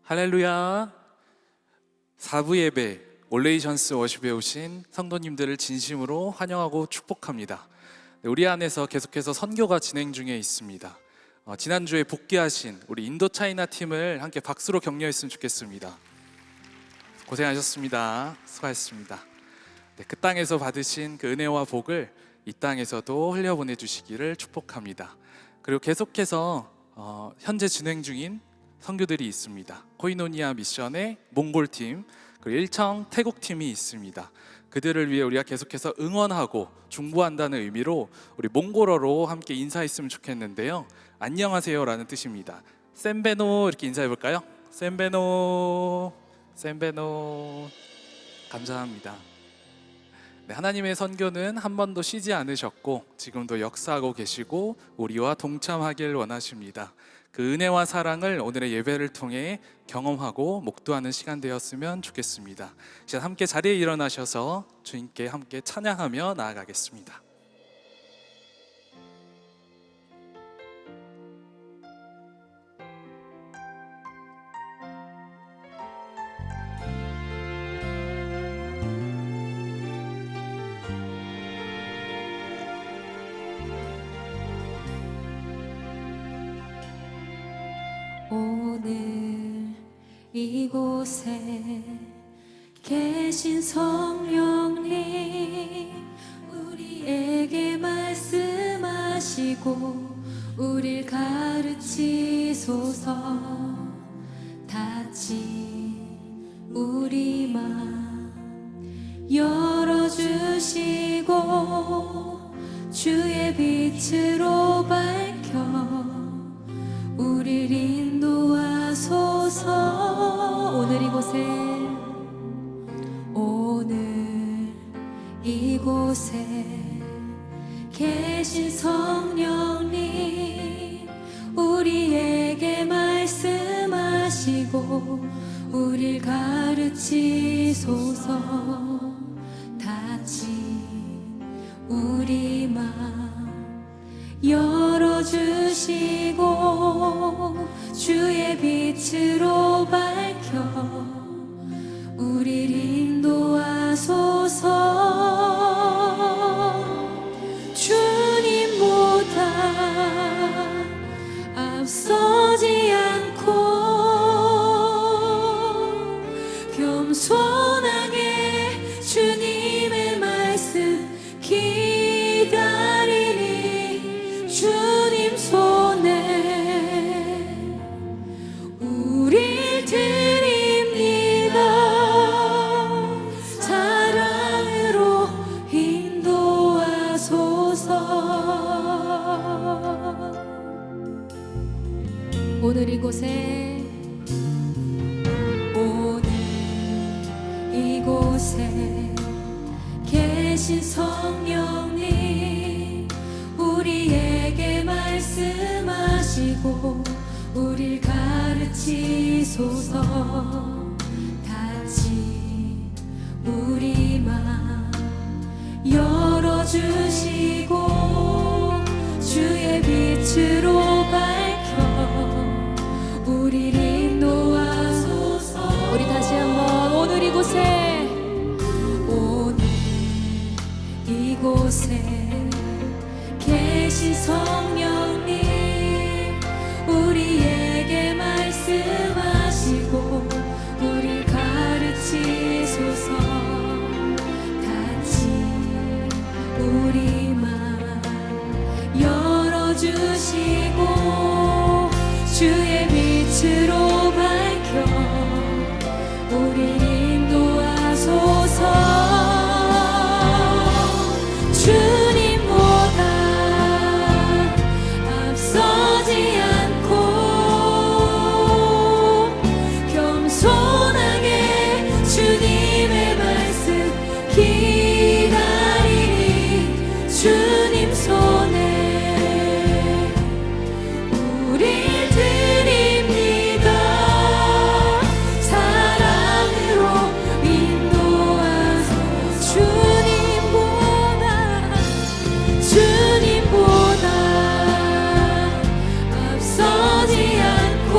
할렐루야. 4부 예배 올레이션스 워십에 오신 성도님들을 진심으로 환영하고 축복합니다. 우리 안에서 계속해서 선교가 진행 중에 있습니다. 지난주에 복귀하신 우리 인도차이나 팀을 함께 박수로 격려했으면 좋겠습니다. 고생하셨습니다. 수고하셨습니다. 그 땅에서 받으신 그 은혜와 복을 이 땅에서도 흘려보내주시기를 축복합니다. 그리고 계속해서 현재 진행 중인 선교들이 있습니다. 코이노니아 미션의 몽골팀, 그리고 일청 태국팀이 있습니다. 그들을 위해 우리가 계속해서 응원하고 중보한다는 의미로 우리 몽골어로 함께 인사했으면 좋겠는데요. 안녕하세요 라는 뜻입니다. 셈베노 이렇게 인사해 볼까요? 셈베노, 셈베노. 감사합니다. 네, 하나님의 선교는 한 번도 쉬지 않으셨고 지금도 역사하고 계시고 우리와 동참하길 원하십니다. 그 은혜와 사랑을 오늘의 예배를 통해 경험하고 목도하는 시간 되었으면 좋겠습니다. 이제 함께 자리에 일어나셔서 주님께 함께 찬양하며 나아가겠습니다. 오늘 이곳에 계신 성령님, 우리에게 말씀하시고 우릴 가르치소서. 닫힌 우리 맘 열어주시고 주의 빛으로 밝혀 우릴 인도하소서. 오늘 이곳에 계신 성령님, 우리에게 말씀하시고 우릴 가르치소서. 닫힌 우리 맘 열어주시고 주의 빛으로 밝혀 우릴 인도하소서. 주님보다 앞서지 않고 겸손하게 주님의 말씀 기다리니 주님 손에 우릴 드립니다. 사랑으로 인도하소서. 오늘 이곳에 계신 성령님, 우리에게 말씀하시고 우릴 가르치소서. 닫힌 우리 맘 열어주시고 주의 빛으로 밝혀 우릴 인도하소서. 우리 다시 한번 오늘 이곳에 계신 성령님, 우리에게 말씀하시고 우릴 가르치소서. 닫힌 우리 맘 열어주시고 주의 빛으로 밝혀 우릴 인도하소서. 주님보다 앞서지 않고 겸손하게 주님의 말씀 기다리니 주님 손에 우릴 드립니다. 사랑으로 인도하소서. 주님보다 앞서지 않고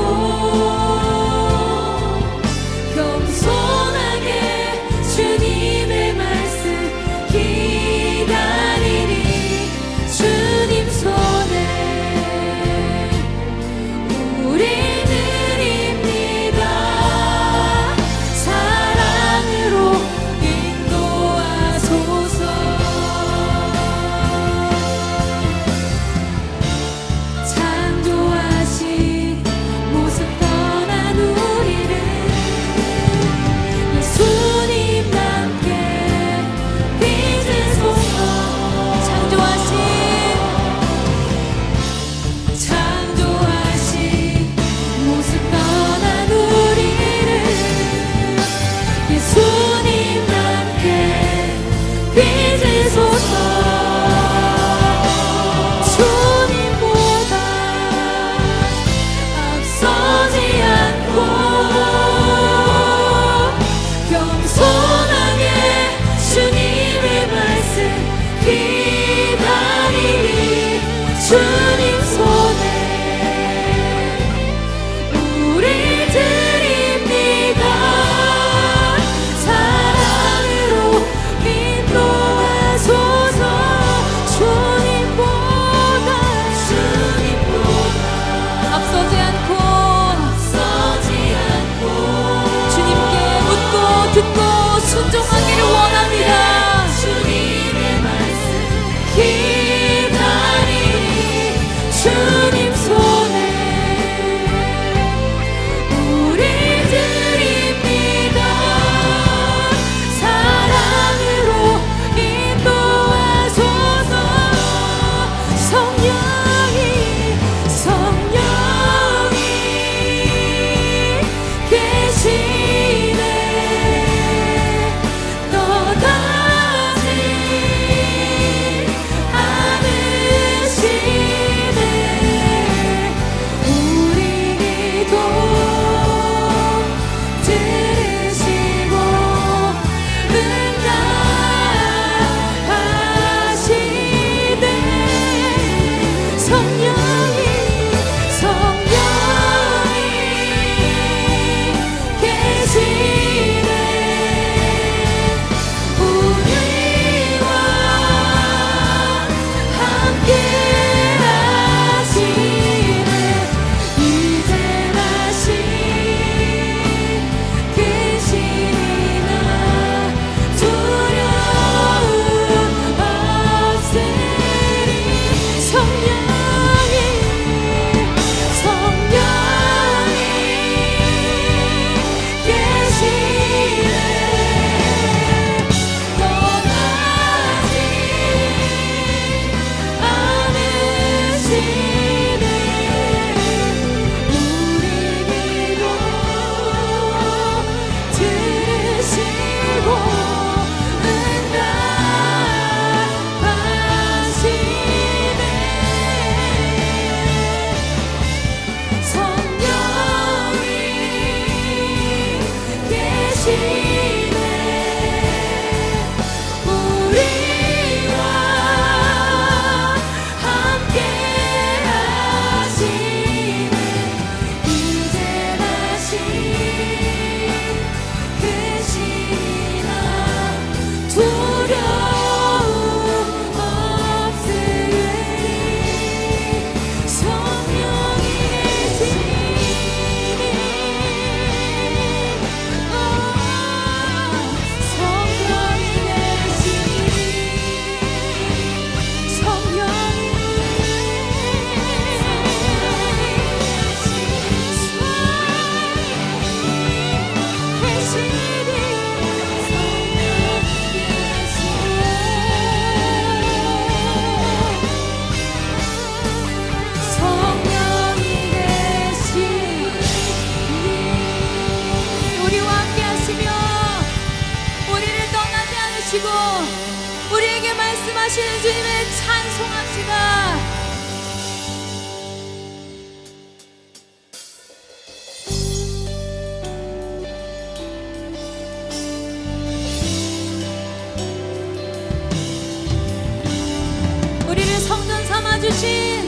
주신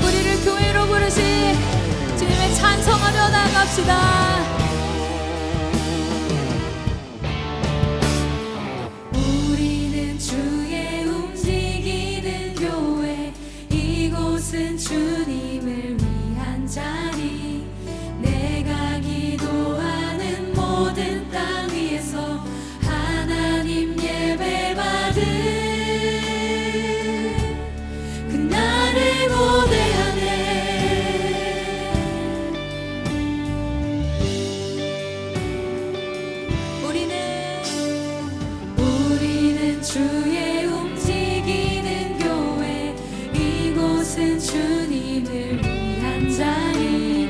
우리를 교회로 부르신 주님을 찬송하며 나아갑시다. 우리는 주의 움직이는 교회, 이곳은 주님을 위한 자리. 내가 기도하는 모든 땅 위에서 하나님 예배받은 그날을 고대하네. 우리는 주의 움직이는 교회, 이곳은 주님을 위한 자리.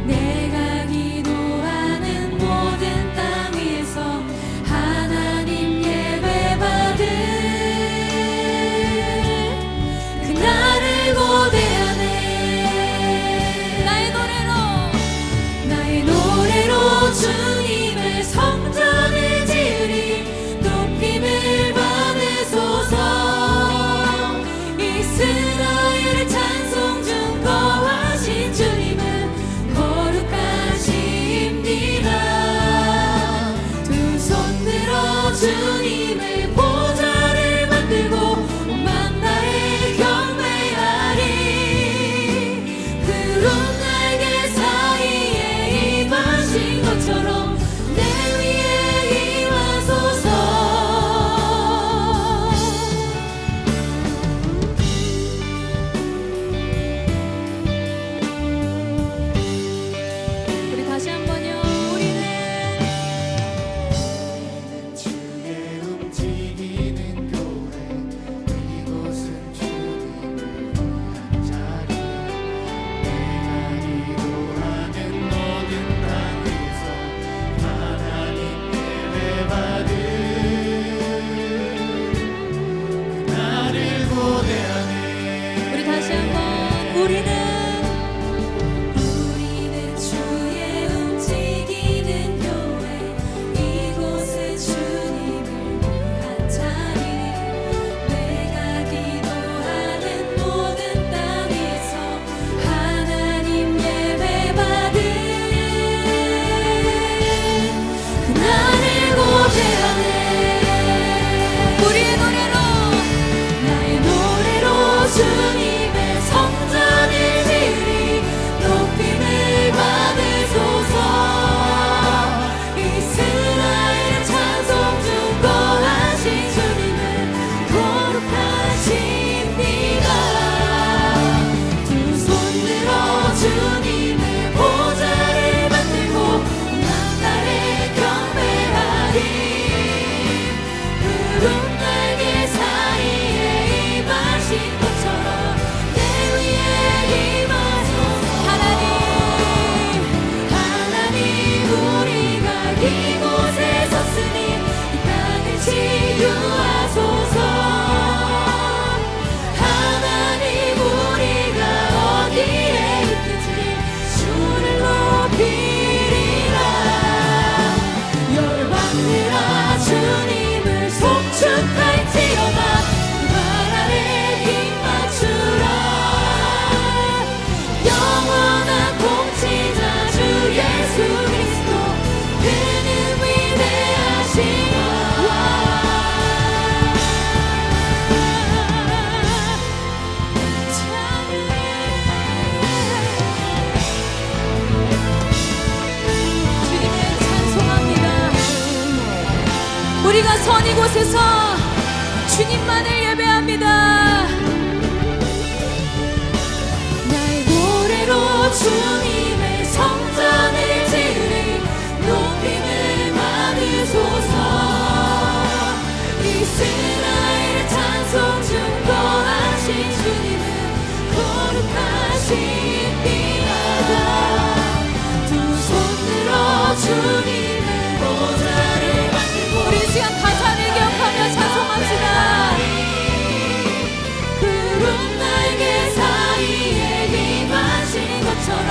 내가 기도하는 모든 땅 위에서 하나님 예배받은 그날을 고대하네. 나의 노래로 주님의 성전을 지으리. 높임을 받으소서. 이스라엘의 찬송 중 거하신 주님은 거룩하십니다. 두 손 들어 주님의 보좌를 만들고 온 만나에 경배하리. 푸른 날개 사이에 임하신 것처럼 내 위에 임하소서. 우리 다시 한번요. 우리는 주의 움직이는 교회, 이곳은 주님을 위한 자리. 내가 기도하는 모든 땅 위에서 하나님 예배받은 그날을 고대하네. 우리 다시 한번 우리는 주의 움직이는 교회, 이곳은 주님을 위한 자리. 내가 기도하는 모든 땅 위에서 하나님 예배받은 그날을 고대하네. 우리의 노래로, 나의 노래로 주님의 성전을 지으리. 높임을 받으소서. 이스라엘의 찬송 중 거하신 주님은 거룩하십니다. 두 손 들어 주님의 보좌를 만들고 만날에 경배하리. 푸른 날개 사이에 임하신 것처럼 내 위에 임하소서. 하나님 우리가 이곳에 섰으니 이 땅을 치유하소서. 하나님 우리가 어디에 있든지 주를 높이리라. 열방들아 주님을 송축할지어다. 그 발 아래 힘 맞추라. 영원한 통치자 주 예수 그리스도, 그는 위대하시라. 주님을 찬송합니다. 우리가 선 이곳에서 주님만을 예배합니다. 나의 노래로 주님의 성전을 지으리. 높임을 받으소서. 이스라엘의 찬송 중 거하신 주님은 거룩하십니다. 두 손 들어 주님의 보좌를 만들고 우리 시간 가사를 기억하며 찬송합시다. 푸른 날개 사이에 임하신 것처럼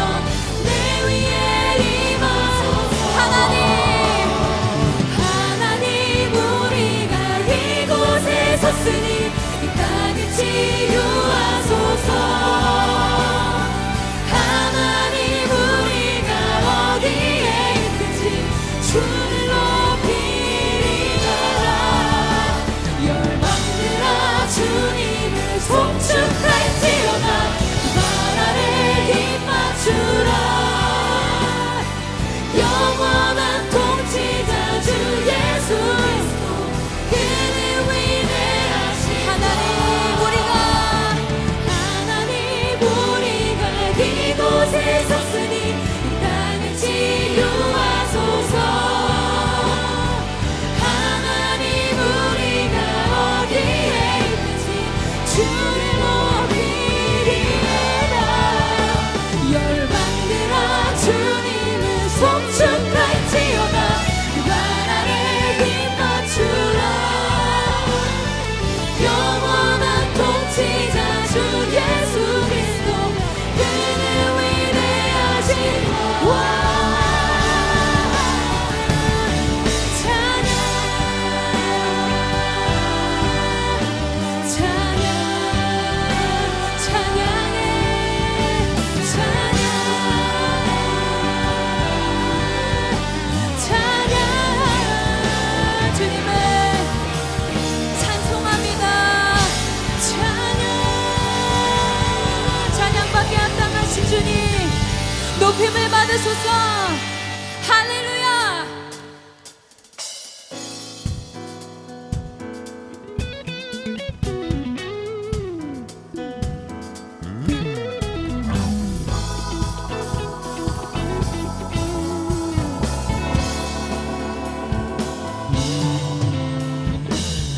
주님 높임을 받으소서. 할렐루야.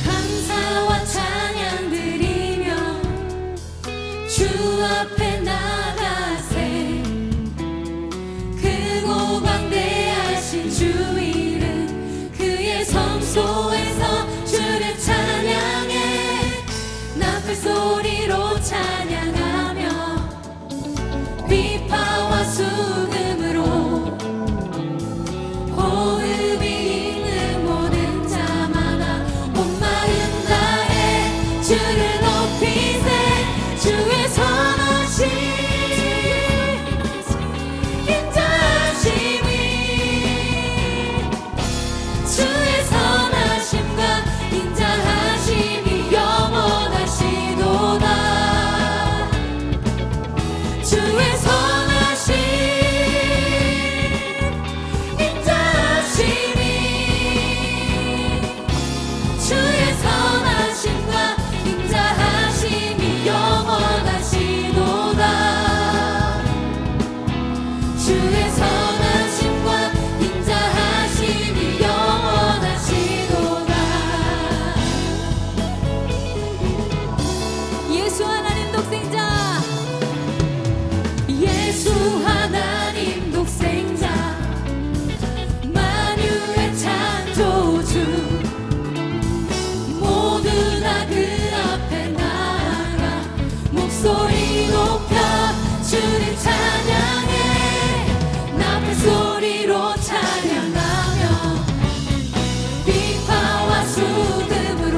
감사와 찬양 드리며 주 앞에 나가세. 크고 광대하신 주 이름 그의 성소에서 주를 찬양해. 나팔 소리로 찬양하며 비파와 수금으로 호흡이 있는 모든 자마다 온 마음 다해 주를 높이세. 주의 선하심 인자하심이 주의 선하심과 인자하심이 영원하시도다. 주의 선하심 인자하심이 주의 선하심과 인자하심이 영원하시도다. 주의 선하심과 인자하심이 영원하시도다. 예수 하나님 독생자, 예수 하나님 독생자, 만유의 창조주, 모두 다 그 앞에 나아가 목소리 높여 주를 찬양해. 나팔 소리로 찬양하며 비파와 수금으로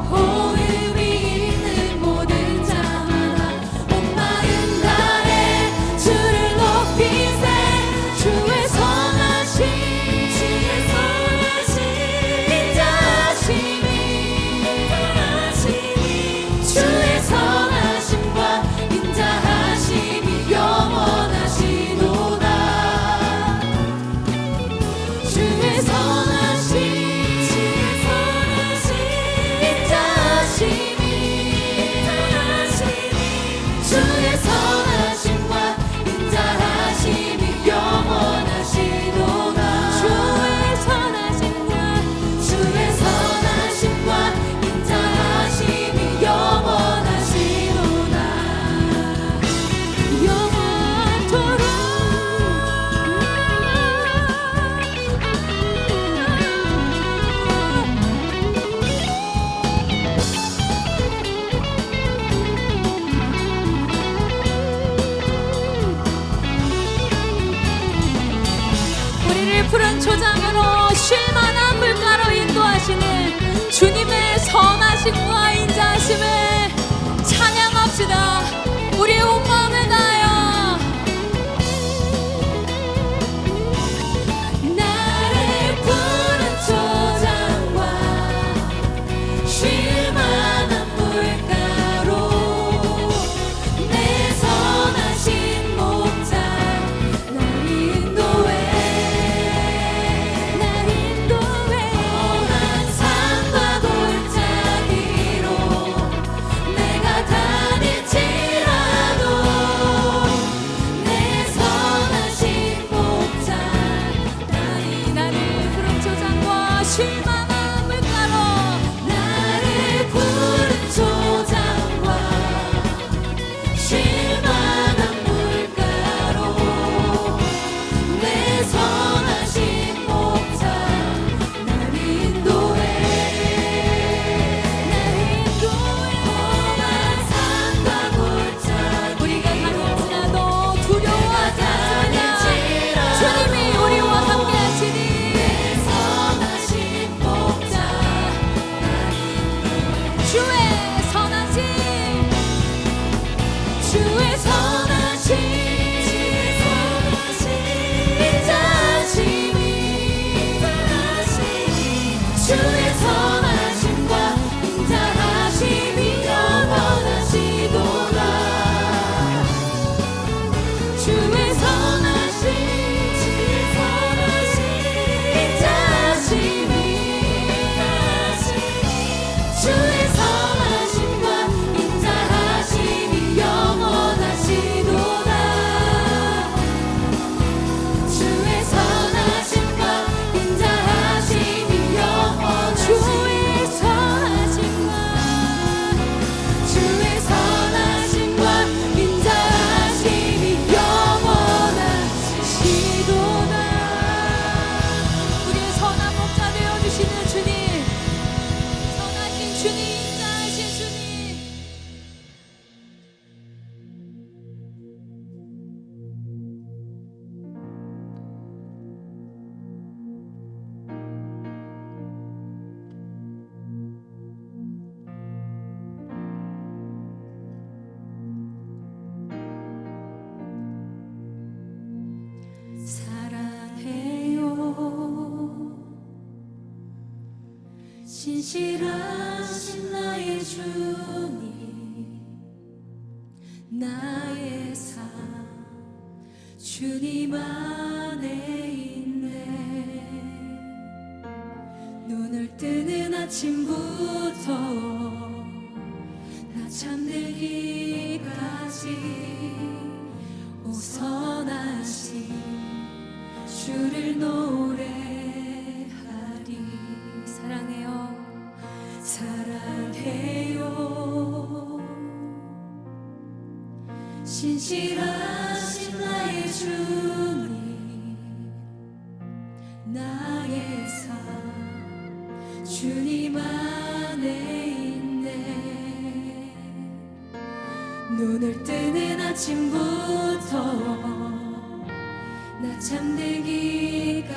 호흡이 있는 모든 자마다 온 마음 다해 주를 높이세. 주의 선하심 인자하심이 주의 선하심과 인자하심이 영원하시도다. 주의 선하심 인자하심이 주의 선하심과 인자하심이 영원하시도다. 주의 선하심과 인자하심이 영원하시도다. 영원토록. 우리를 푸른 초장으로 쉴만한 물가로 인도하시는 주님의 선하심과 인자하심을 찬양합시다. 우리의 온 마음을 다하여. 나를 푸른 초장과 쉴만한 물가로 내 선하신 목자 날 인도해. 험한 산과 골짜기로 신실하신 나의 주님 나의 삶 주님 안에 있네 눈을 뜨는 아침부터 나 잠들기까지 오선하신 주를 노래하리 사랑해요 사랑해요 신실하신 나의 주님 나의 삶 주님 안에 있네 눈을 뜨는 아침부터 나 잠들기까지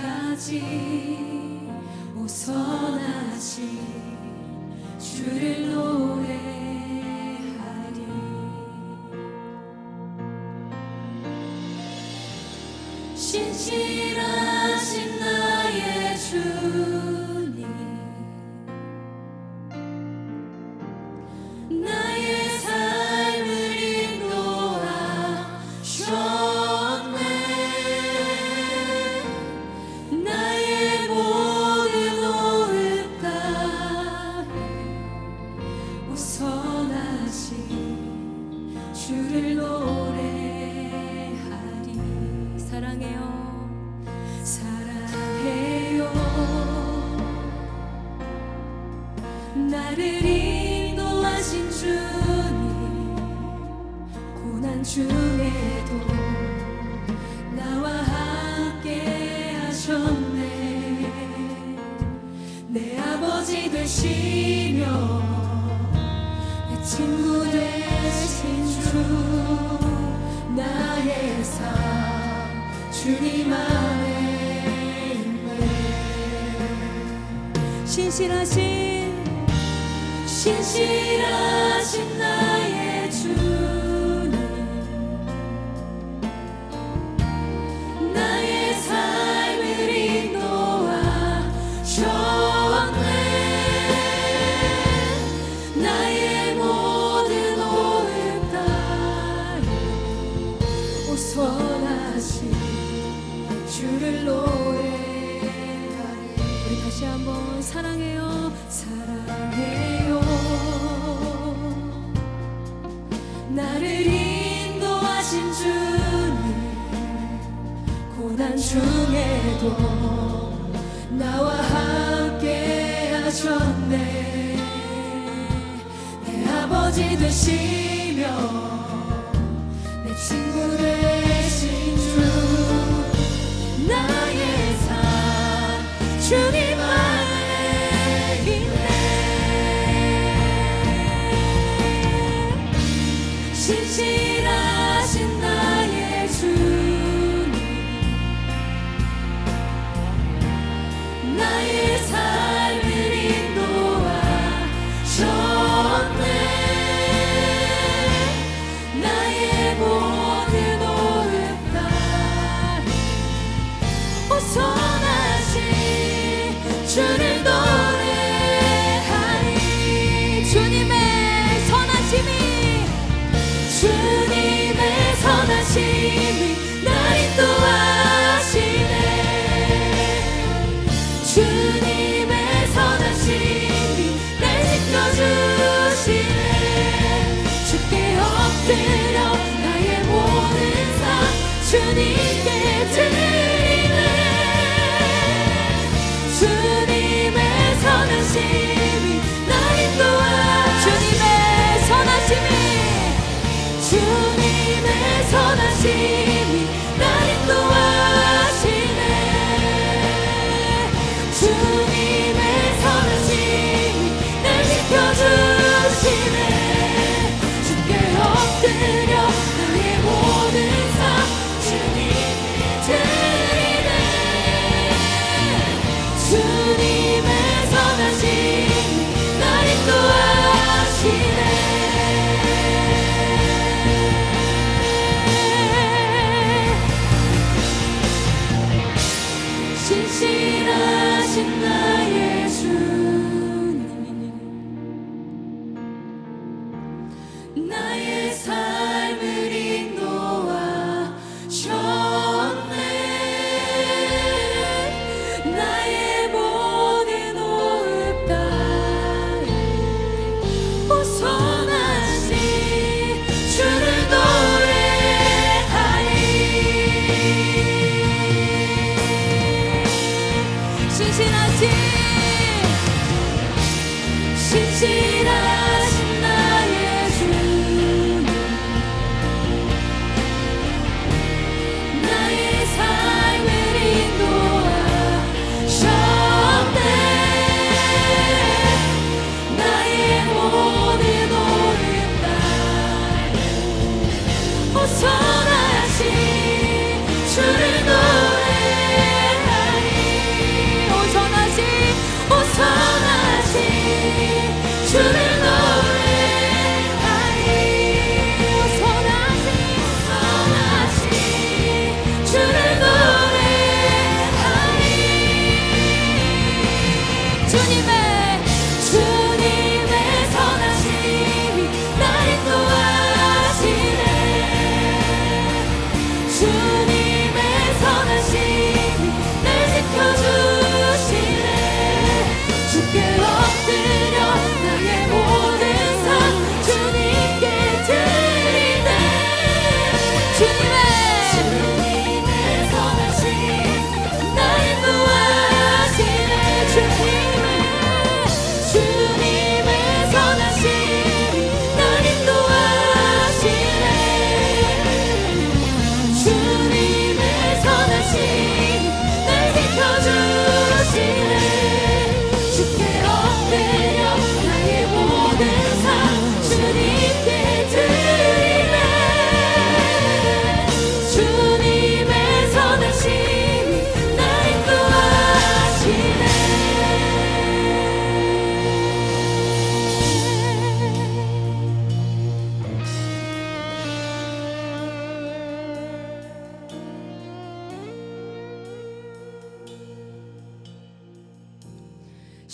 오선하신 주를 노래하리 신실하신 나의 주님 나의 삶을 인도하셨네 나의 모든 호흡 따위 오선하신 주를 노래하리 사랑해요 사랑해요 나를 인도하신 주님 고난 중에도 나와 함께 하셨네 내 아버지 되시며 내 친구 되신 주 나의 삶 주님 안에 있네 신실하신 나의 주님 나의 삶을 인도하셨네 나의 모든 호흡 따위 오선하신 주를 노래하리 우리 다시 한번 사랑해요 사랑해요 나를 인도하신 주님 고난 중에도 나와 함께 하셨네 내 아버지 되시며 내 친구 되신 주 나의 삶 주님 안에 있네 신실하신 나의 주님 나의 삶을 인도하셨네 나의 모든 호흡 따위 오선하신 주를 노래하리 주님의 선하심이 주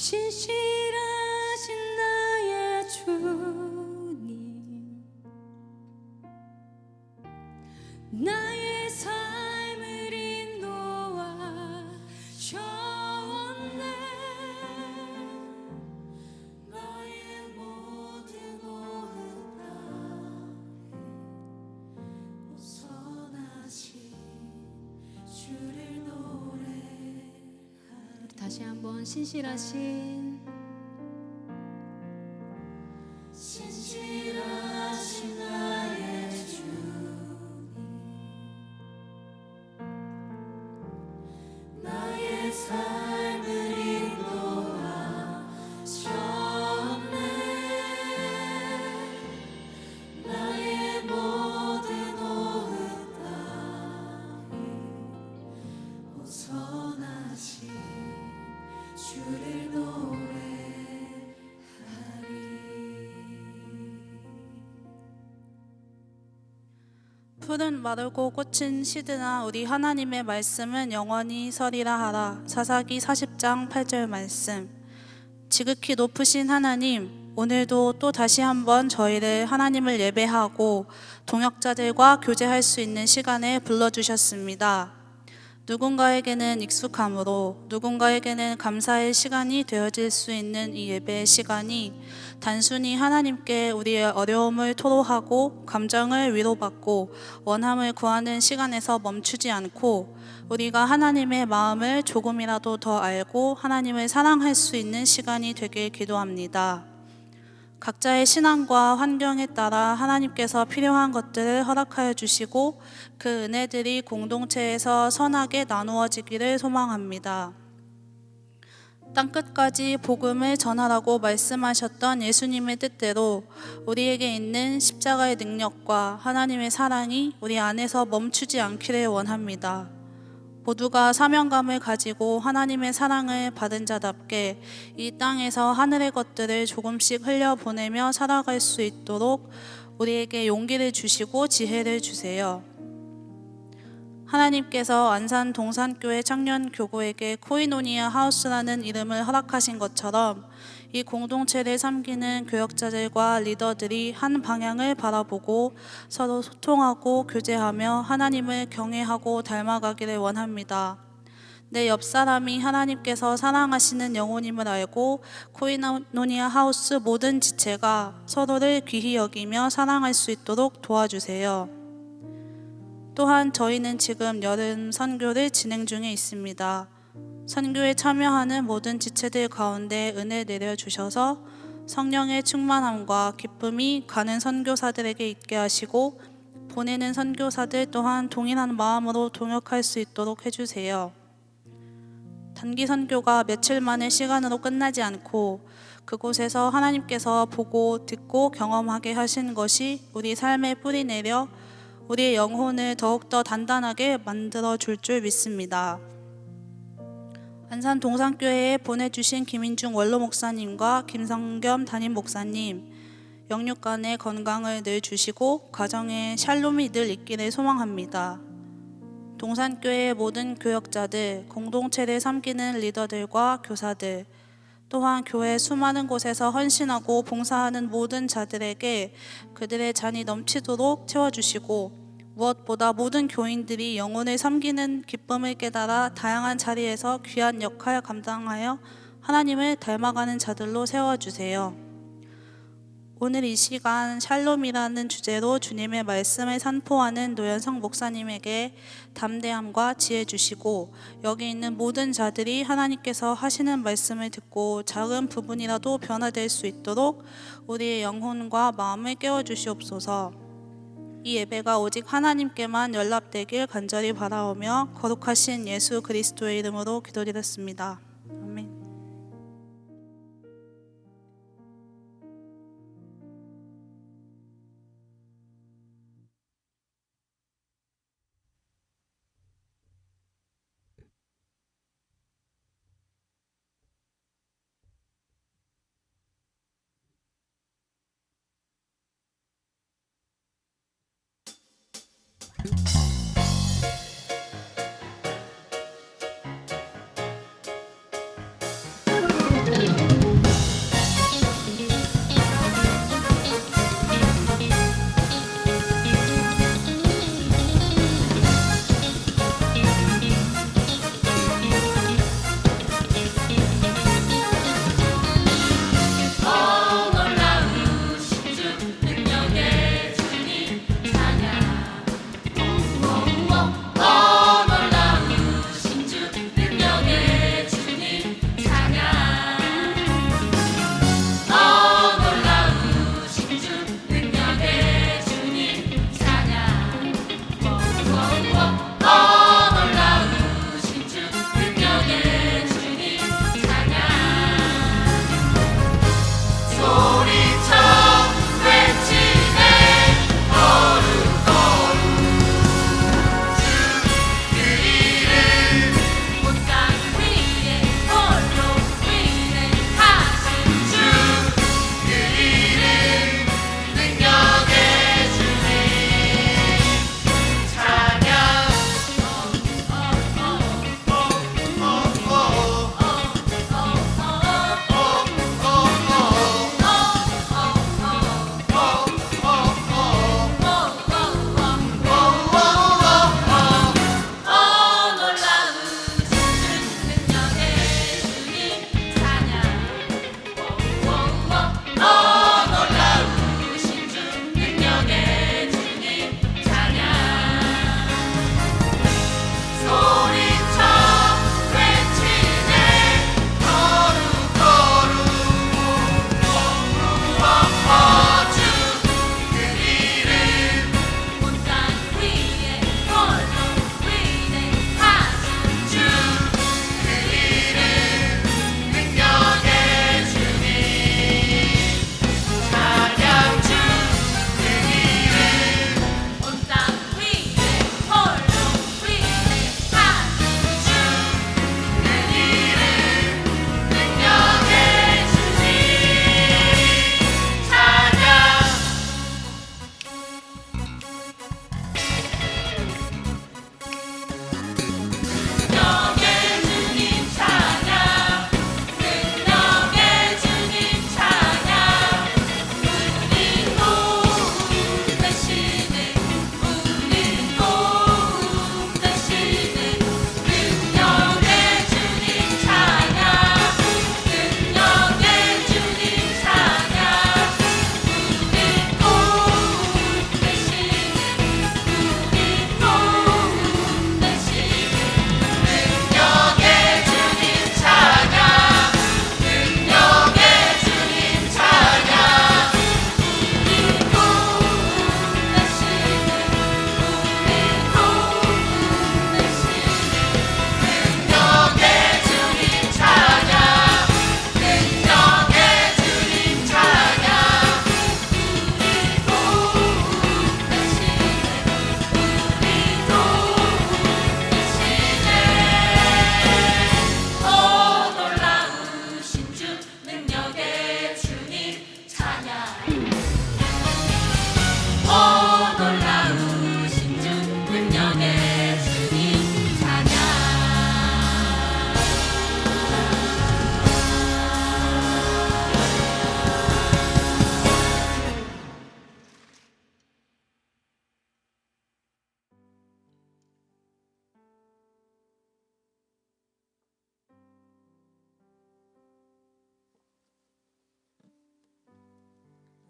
신실하신 나의 주님, 나의 삶을 인도하셨네. 나의 모든 오흔 다해 선하신 주를 노래하리. 다시 한번 신실하신 나의 주님, 나의 삶을 인도하셨네. 나의 모든 오흔 다해 선하신 주를 노래하리. 푸른 마르고 꽃은 시드나 우리 하나님의 말씀은 영원히 서리라 하라. 사사기 40장 8절 말씀. 지극히 높으신 하나님, 오늘도 또 다시 한번 저희를 하나님을 예배하고 동역자들과 교제할 수 있는 시간에 불러주셨습니다. 누군가에게는 익숙함으로, 누군가에게는 감사의 시간이 되어질 수 있는 이 예배의 시간이 단순히 하나님께 우리의 어려움을 토로하고 감정을 위로받고 원함을 구하는 시간에서 멈추지 않고 우리가 하나님의 마음을 조금이라도 더 알고 하나님을 사랑할 수 있는 시간이 되길 기도합니다. 각자의 신앙과 환경에 따라 하나님께서 필요한 것들을 허락하여 주시고 그 은혜들이 공동체에서 선하게 나누어지기를 소망합니다. 땅끝까지 복음을 전하라고 말씀하셨던 예수님의 뜻대로 우리에게 있는 십자가의 능력과 하나님의 사랑이 우리 안에서 멈추지 않기를 원합니다. 모두가 사명감을 가지고 하나님의 사랑을 받은 자답게 이 땅에서 하늘의 것들을 조금씩 흘려보내며 살아갈 수 있도록 우리에게 용기를 주시고 지혜를 주세요. 하나님께서 안산 동산교회 청년교구에게 코이노니아 하우스라는 이름을 허락하신 것처럼 이 공동체를 섬기는 교역자들과 리더들이 한 방향을 바라보고 서로 소통하고 교제하며 하나님을 경외하고 닮아가기를 원합니다. 내 옆 사람이 하나님께서 사랑하시는 영혼임을 알고 코이노니아 하우스 모든 지체가 서로를 귀히 여기며 사랑할 수 있도록 도와주세요. 또한 저희는 지금 여름 선교를 진행 중에 있습니다. 선교에 참여하는 모든 지체들 가운데 은혜 내려주셔서 성령의 충만함과 기쁨이 가는 선교사들에게 있게 하시고 보내는 선교사들 또한 동일한 마음으로 동역할 수 있도록 해주세요. 단기 선교가 며칠 만의 시간으로 끝나지 않고 그곳에서 하나님께서 보고 듣고 경험하게 하신 것이 우리 삶에 뿌리 내려 우리의 영혼을 더욱더 단단하게 만들어 줄 믿습니다. 안산 동산교회에 보내주신 김인중 원로 목사님과 김성겸 담임 목사님, 영육간의 건강을 늘 주시고 가정에 샬롬이 늘 있기를 소망합니다. 동산교회의 모든 교역자들, 공동체를 섬기는 리더들과 교사들, 또한 교회 수많은 곳에서 헌신하고 봉사하는 모든 자들에게 그들의 잔이 넘치도록 채워주시고 무엇보다 모든 교인들이 영혼을 섬기는 기쁨을 깨달아 다양한 자리에서 귀한 역할 감당하여 하나님을 닮아가는 자들로 세워주세요. 오늘 이 시간 샬롬이라는 주제로 주님의 말씀을 선포하는 노현성 목사님에게 담대함과 지혜 주시고 여기 있는 모든 자들이 하나님께서 하시는 말씀을 듣고 작은 부분이라도 변화될 수 있도록 우리의 영혼과 마음을 깨워주시옵소서. 이 예배가 오직 하나님께만 연락되길 간절히 바라오며 거룩하신 예수 그리스도의 이름으로 기도드렸습니다. 아멘.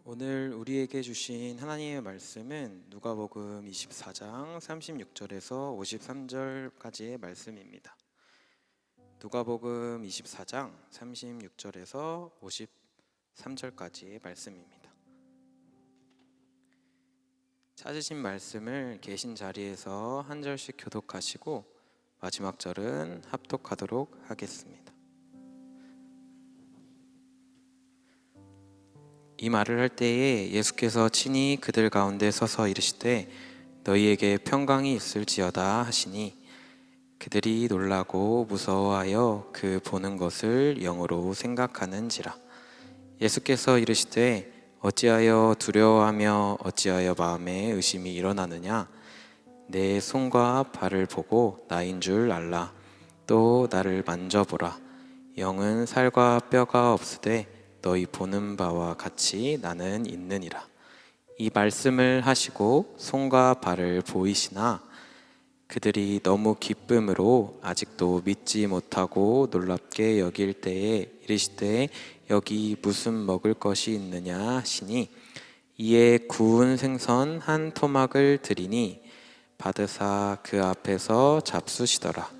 오늘 우리에게 주신 하나님의 말씀은 누가복음 24장 36절에서 53절까지의 말씀입니다. 누가복음 24장 36절에서 53절까지의 말씀입니다. 찾으신 말씀을 계신 자리에서 한 절씩 교독하시고 마지막 절은 합독하도록 하겠습니다. 이 말을 할 때에 예수께서 친히 그들 가운데 서서 이르시되 너희에게 평강이 있을지어다 하시니 그들이 놀라고 무서워하여 그 보는 것을 영으로 생각하는지라. 예수께서 이르시되 어찌하여 두려워하며 어찌하여 마음에 의심이 일어나느냐. 내 손과 발을 보고 나인 줄 알라. 또 나를 만져보라. 영은 살과 뼈가 없으되 너희 보는 바와 같이 나는 있느니라. 이 말씀을 하시고 손과 발을 보이시나 그들이 너무 기쁨으로 아직도 믿지 못하고 놀랍게 여길 때에 이르시되 여기 무슨 먹을 것이 있느냐 하시니 이에 구운 생선 한 토막을 드리니 받으사 그 앞에서 잡수시더라.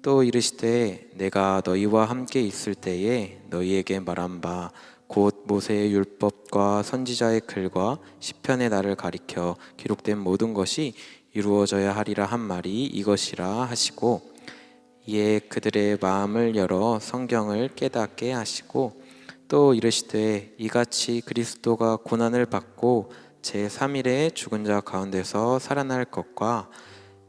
또 이르시되 내가 너희와 함께 있을 때에 너희에게 말한 바 곧 모세의 율법과 선지자의 글과 시편의 날을 가리켜 기록된 모든 것이 이루어져야 하리라 한 말이 이것이라 하시고 이에 그들의 마음을 열어 성경을 깨닫게 하시고 또 이르시되 이같이 그리스도가 고난을 받고 제3일에 죽은 자 가운데서 살아날 것과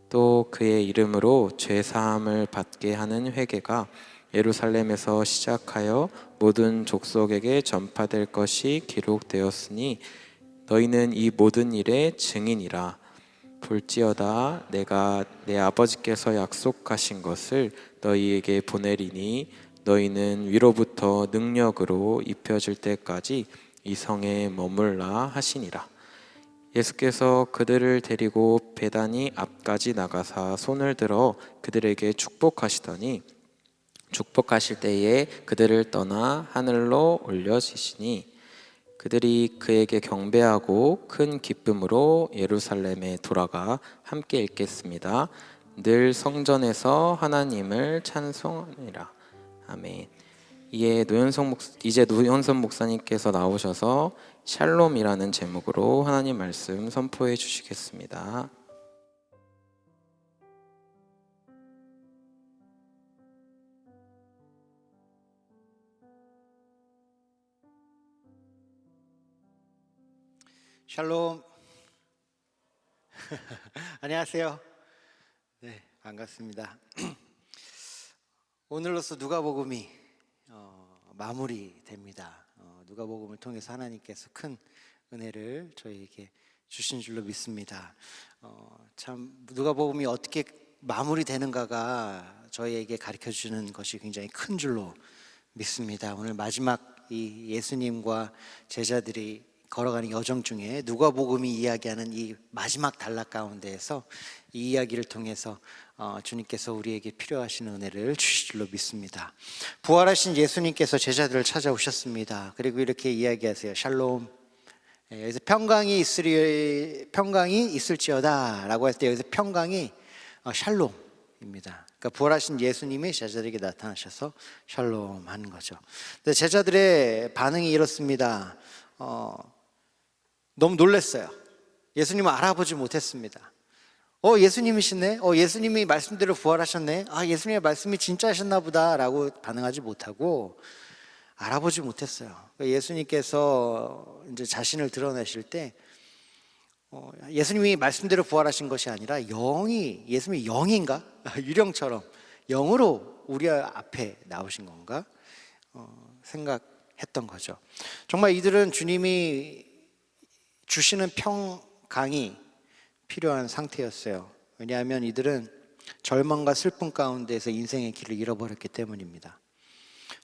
또 그의 이름으로 죄사함을 받게 하는 회개가 예루살렘에서 시작하여 모든 족속에게 전파될 것이 기록되었으니 너희는 이 모든 일의 증인이라. 볼지어다 내가 내 아버지께서 약속하신 것을 너희에게 보내리니 너희는 위로부터 능력으로 입혀질 때까지 이 성에 머물라 하시니라. 예수께서 그들을 데리고 베다니 앞까지 나가사 손을 들어 그들에게 축복하시더니 축복하실 때에 그들을 떠나 하늘로 올려지시니 그들이 그에게 경배하고 큰 기쁨으로 예루살렘에 돌아가 함께 읽겠습니다. 늘 성전에서 하나님을 찬송하니라. 아멘. 이제 노현선 목사님께서 나오셔서 샬롬이라는 제목으로 하나님 말씀 선포해 주시겠습니다. 샬롬. 안녕하세요. 네, 반갑습니다. 오늘로써 누가복음이 마무리됩니다. 누가복음을 통해서 하나님께서 큰 은혜를 저희에게 주신 줄로 믿습니다. 참 누가복음이 어떻게 마무리되는가가 저희에게 가르쳐주는 것이 굉장히 큰 줄로 믿습니다. 오늘 마지막 이 예수님과 제자들이 걸어가는 여정 중에 누가복음이 이야기하는 이 마지막 단락 가운데에서 이 이야기를 통해서 주님께서 우리에게 필요하신 은혜를 주실 줄로 믿습니다. 부활하신 예수님께서 제자들을 찾아오셨습니다. 그리고 이렇게 이야기하세요. 샬롬. 여기서 평강이 있을지어다 라고 할 때 여기서 평강이 샬롬입니다. 그러니까 부활하신 예수님이 제자들에게 나타나셔서 샬롬 하는 거죠. 근데 제자들의 반응이 이렇습니다. 너무 놀랐어요. 예수님을 알아보지 못했습니다. 예수님이시네. 예수님이 말씀대로 부활하셨네. 예수님의 말씀이 진짜셨나 보다 라고 반응하지 못하고 알아보지 못했어요. 예수님께서 이제 자신을 드러내실 때 예수님이 말씀대로 부활하신 것이 아니라 예수님이 영인가? 유령처럼 영으로 우리 앞에 나오신 건가? 생각했던 거죠. 정말 이들은 주님이 주시는 평강이 필요한 상태였어요. 왜냐하면 이들은 절망과 슬픔 가운데서 인생의 길을 잃어버렸기 때문입니다.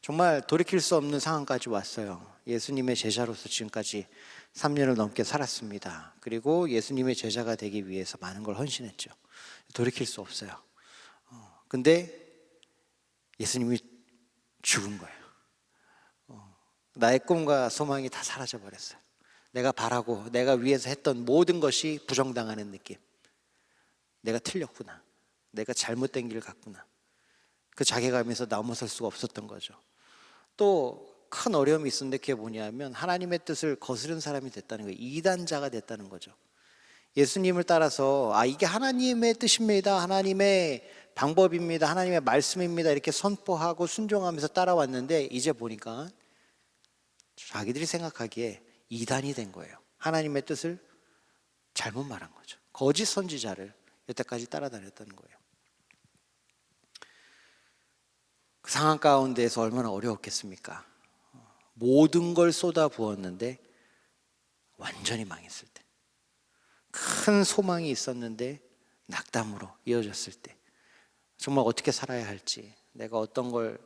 정말 돌이킬 수 없는 상황까지 왔어요. 예수님의 제자로서 지금까지 3년을 넘게 살았습니다. 그리고 예수님의 제자가 되기 위해서 많은 걸 헌신했죠. 돌이킬 수 없어요. 근데 예수님이 죽은 거예요. 나의 꿈과 소망이 다 사라져 버렸어요. 내가 바라고 내가 위해서 했던 모든 것이 부정당하는 느낌. 내가 틀렸구나. 내가 잘못된 길을 갔구나. 그 자괴감에서 넘어설 수가 없었던 거죠. 또 큰 어려움이 있었는데 그게 뭐냐면 하나님의 뜻을 거스른 사람이 됐다는 거예요. 이단자가 됐다는 거죠. 예수님을 따라서 이게 하나님의 뜻입니다. 하나님의 방법입니다. 하나님의 말씀입니다. 이렇게 선포하고 순종하면서 따라왔는데 이제 보니까 자기들이 생각하기에 이단이 된 거예요. 하나님의 뜻을 잘못 말한 거죠. 거짓 선지자를 여태까지 따라다녔다는 거예요. 그 상황 가운데에서 얼마나 어려웠겠습니까? 모든 걸 쏟아 부었는데 완전히 망했을 때, 큰 소망이 있었는데 낙담으로 이어졌을 때 정말 어떻게 살아야 할지, 내가 어떤 걸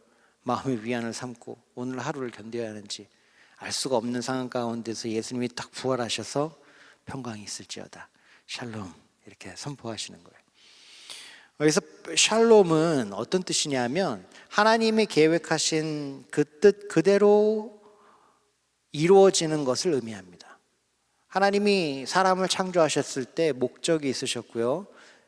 마음의 위안을 삼고 오늘 하루를 견뎌야 하는지 알 수가 없는 상황 가운데서 예수님이 딱 부활하셔서 평강이 있을지어다, 샬롬, 이렇게 선포하시는 거예요. 그래서 샬롬은 어떤 뜻이냐면 하나님이 계획하신 그 뜻 그대로 이루어지는 것을 의미합니다. 하나님이 사람을 창조하셨을 때 목적이 있으셨고요.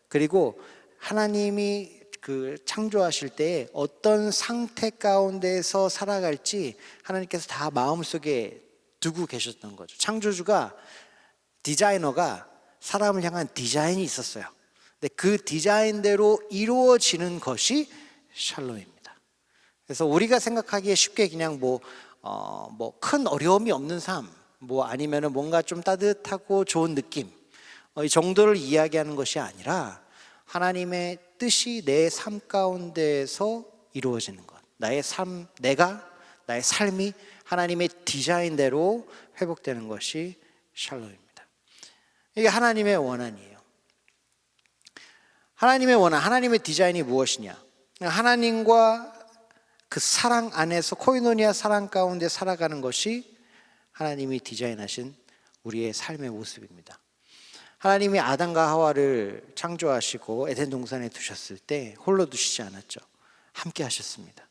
그리고 하나님이 그 창조하실 때 어떤 상태 가운데서 살아갈지 하나님께서 다 마음속에 두고 계셨던 거죠. 창조주가, 디자이너가 사람을 향한 디자인이 있었어요. 근데 그 디자인대로 이루어지는 것이 샬롬입니다. 그래서 우리가 생각하기에 쉽게 그냥 큰 어려움이 없는 삶, 아니면은 뭔가 좀 따뜻하고 좋은 느낌, 이 정도를 이야기하는 것이 아니라 하나님의 뜻이 내 삶 가운데에서 이루어지는 것, 나의 삶이 하나님의 디자인대로 회복되는 것이 샬롬입니다. 이게 하나님의 원한이에요. 하나님의 원한, 하나님의 디자인이 무엇이냐? 하나님과 그 사랑 안에서, 코이노니아 사랑 가운데 살아가는 것이 하나님이 디자인하신 우리의 삶의 모습입니다. 하나님이 아담과 하와를 창조하시고 에덴 동산에 두셨을 때 홀로 두시지 않았죠. 함께 하셨습니다.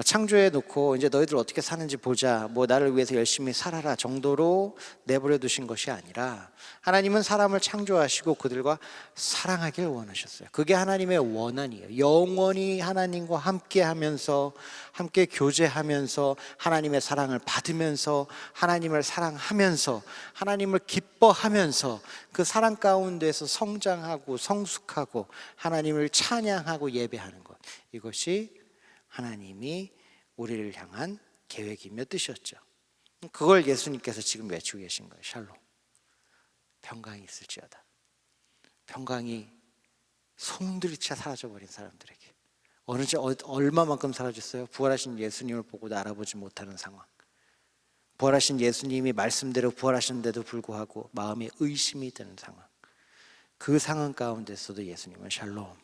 창조해 놓고 이제 너희들 어떻게 사는지 보자, 나를 위해서 열심히 살아라 정도로 내버려 두신 것이 아니라 하나님은 사람을 창조하시고 그들과 사랑하길 원하셨어요. 그게 하나님의 원한이에요. 영원히 하나님과 함께 하면서, 함께 교제하면서, 하나님의 사랑을 받으면서, 하나님을 사랑하면서, 하나님을 기뻐하면서 그 사랑 가운데서 성장하고 성숙하고 하나님을 찬양하고 예배하는 것, 이것이 하나님이 우리를 향한 계획이며 뜻이었죠. 그걸 예수님께서 지금 외치고 계신 거예요. 샬롬, 평강이 있을지어다. 평강이 송두리째 사라져버린 사람들에게, 얼마만큼 사라졌어요? 부활하신 예수님을 보고도 알아보지 못하는 상황, 부활하신 예수님이 말씀대로 부활하셨는데도 불구하고 마음에 의심이 드는 상황, 그 상황 가운데서도 예수님은 샬롬,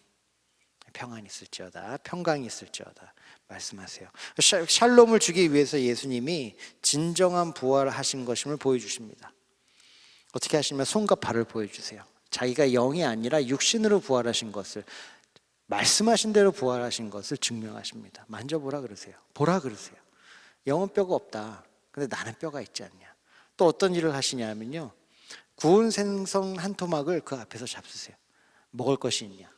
평안이 있을지어다, 평강이 있을지어다 말씀하세요. 샬롬을 주기 위해서 예수님이 진정한 부활을 하신 것임을 보여주십니다. 어떻게 하시냐면 손과 발을 보여주세요. 자기가 영이 아니라 육신으로 부활하신 것을, 말씀하신 대로 부활하신 것을 증명하십니다. 만져보라 그러세요. 보라 그러세요. 영은 뼈가 없다. 근데 나는 뼈가 있지 않냐. 또 어떤 일을 하시냐면요, 구운 생선 한 토막을 그 앞에서 잡수세요. 먹을 것이 있냐.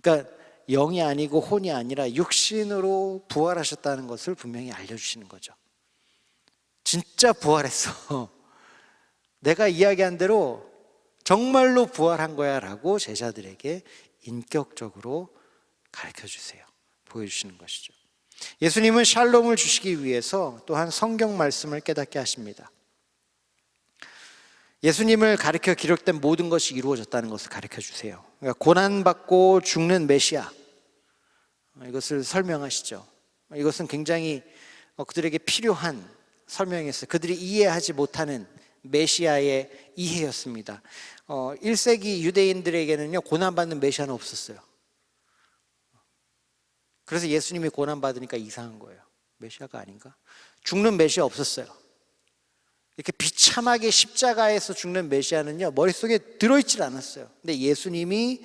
그러니까 영이 아니고 혼이 아니라 육신으로 부활하셨다는 것을 분명히 알려주시는 거죠. 진짜 부활했어. 내가 이야기한 대로 정말로 부활한 거야 라고 제자들에게 인격적으로 가르쳐주세요. 보여주시는 것이죠. 예수님은 샬롬을 주시기 위해서 또한 성경 말씀을 깨닫게 하십니다. 예수님을 가르쳐 기록된 모든 것이 이루어졌다는 것을 가르쳐 주세요. 그러니까 고난받고 죽는 메시아, 이것을 설명하시죠. 이것은 굉장히 그들에게 필요한 설명이었어요. 그들이 이해하지 못하는 메시아의 이해였습니다. 1세기 유대인들에게는요, 고난받는 메시아는 없었어요. 그래서 예수님이 고난받으니까 이상한 거예요. 메시아가 아닌가? 죽는 메시아 없었어요. 이렇게 비참하게 십자가에서 죽는 메시아는요, 머릿속에 들어있질 않았어요. 근데 예수님이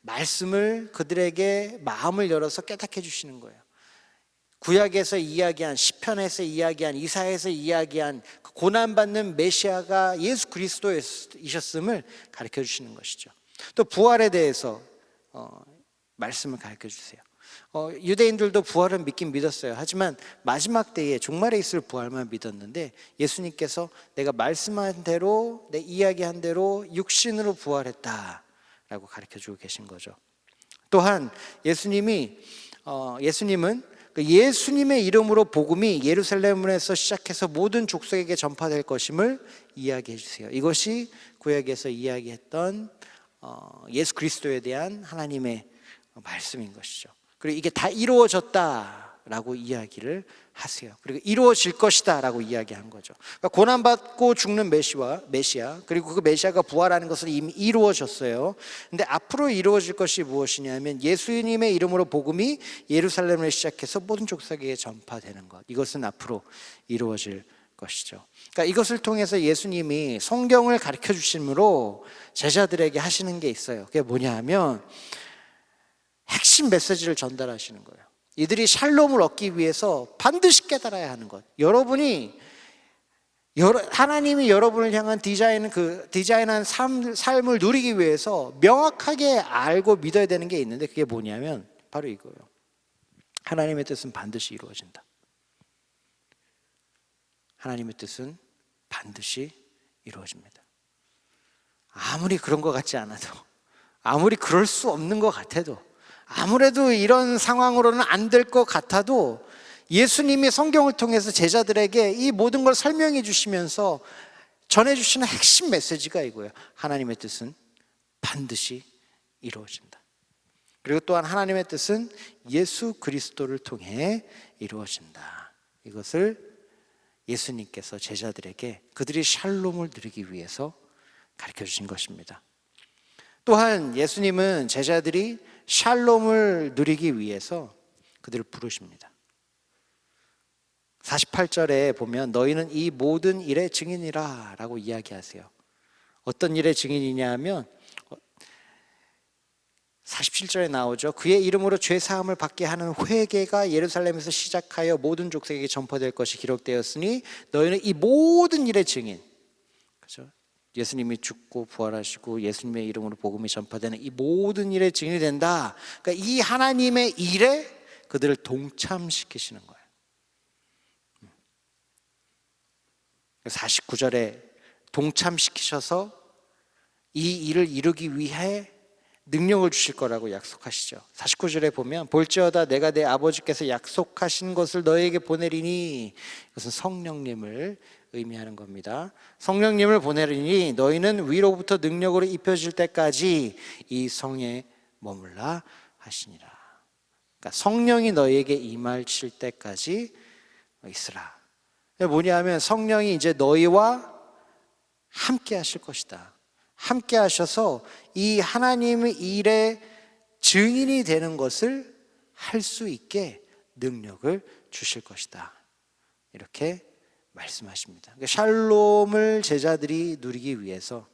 말씀을 그들에게 마음을 열어서 깨닫게 해주시는 거예요. 구약에서 이야기한, 시편에서 이야기한, 이사야에서 이야기한 그 고난받는 메시아가 예수 그리스도이셨음을 가르쳐 주시는 것이죠. 또 부활에 대해서 말씀을 가르쳐 주세요. 유대인들도 부활을 믿긴 믿었어요. 하지만 마지막 때에 종말에 있을 부활만 믿었는데 예수님께서 내가 말씀한 대로, 내 이야기한 대로 육신으로 부활했다라고 가르쳐 주고 계신 거죠. 또한 예수님은 예수님의 이름으로 복음이 예루살렘에서 시작해서 모든 족속에게 전파될 것임을 이야기해 주세요. 이것이 구약에서 이야기했던 예수 그리스도에 대한 하나님의 말씀인 것이죠. 그리고 이게 다 이루어졌다라고 이야기를 하세요. 그리고 이루어질 것이다라고 이야기한 거죠. 그러니까 고난받고 죽는 메시아, 그리고 그 메시아가 부활하는 것은 이미 이루어졌어요. 근데 앞으로 이루어질 것이 무엇이냐면 예수님의 이름으로 복음이 예루살렘을 시작해서 모든 족속에게 전파되는 것. 이것은 앞으로 이루어질 것이죠. 그러니까 이것을 통해서 예수님이 성경을 가르쳐 주심으로 제자들에게 하시는 게 있어요. 그게 뭐냐 하면 핵심 메시지를 전달하시는 거예요. 이들이 샬롬을 얻기 위해서 반드시 깨달아야 하는 것. 하나님이 여러분을 향한 디자인한 삶을 누리기 위해서 명확하게 알고 믿어야 되는 게 있는데 그게 뭐냐면 바로 이거예요. 하나님의 뜻은 반드시 이루어진다. 하나님의 뜻은 반드시 이루어집니다. 아무리 그런 것 같지 않아도, 아무리 그럴 수 없는 것 같아도, 아무래도 이런 상황으로는 안 될 것 같아도 예수님이 성경을 통해서 제자들에게 이 모든 걸 설명해 주시면서 전해주시는 핵심 메시지가 이거예요. 하나님의 뜻은 반드시 이루어진다. 그리고 또한 하나님의 뜻은 예수 그리스도를 통해 이루어진다. 이것을 예수님께서 제자들에게 그들이 샬롬을 누리기 위해서 가르쳐 주신 것입니다. 또한 예수님은 제자들이 샬롬을 누리기 위해서 그들을 부르십니다. 48절에 보면 너희는 이 모든 일의 증인이라 라고 이야기하세요. 어떤 일의 증인이냐 하면 47절에 나오죠. 그의 이름으로 죄사함을 받게 하는 회개가 예루살렘에서 시작하여 모든 족속에게 전파될 것이 기록되었으니 너희는 이 모든 일의 증인. 그렇죠? 예수님이 죽고 부활하시고 예수님의 이름으로 복음이 전파되는 이 모든 일의 증인이 된다. 그러니까 이 하나님의 일에 그들을 동참시키시는 거예요. 49절에 동참시키셔서 이 일을 이루기 위해 능력을 주실 거라고 약속하시죠. 49절에 보면 볼지어다 내가 내 아버지께서 약속하신 것을 너희에게 보내리니, 이것은 성령님을 의미하는 겁니다. 성령님을 보내리니 너희는 위로부터 능력으로 입혀질 때까지 이 성에 머물라 하시니라. 그러니까 성령이 너희에게 임하실 때까지 있으라. 뭐냐면 성령이 이제 너희와 함께 하실 것이다. 함께 하셔서 이 하나님의 일의 증인이 되는 것을 할 수 있게 능력을 주실 것이다. 이렇게 말씀하십니다. 그러니까 샬롬을 제자들이 누리기 위해서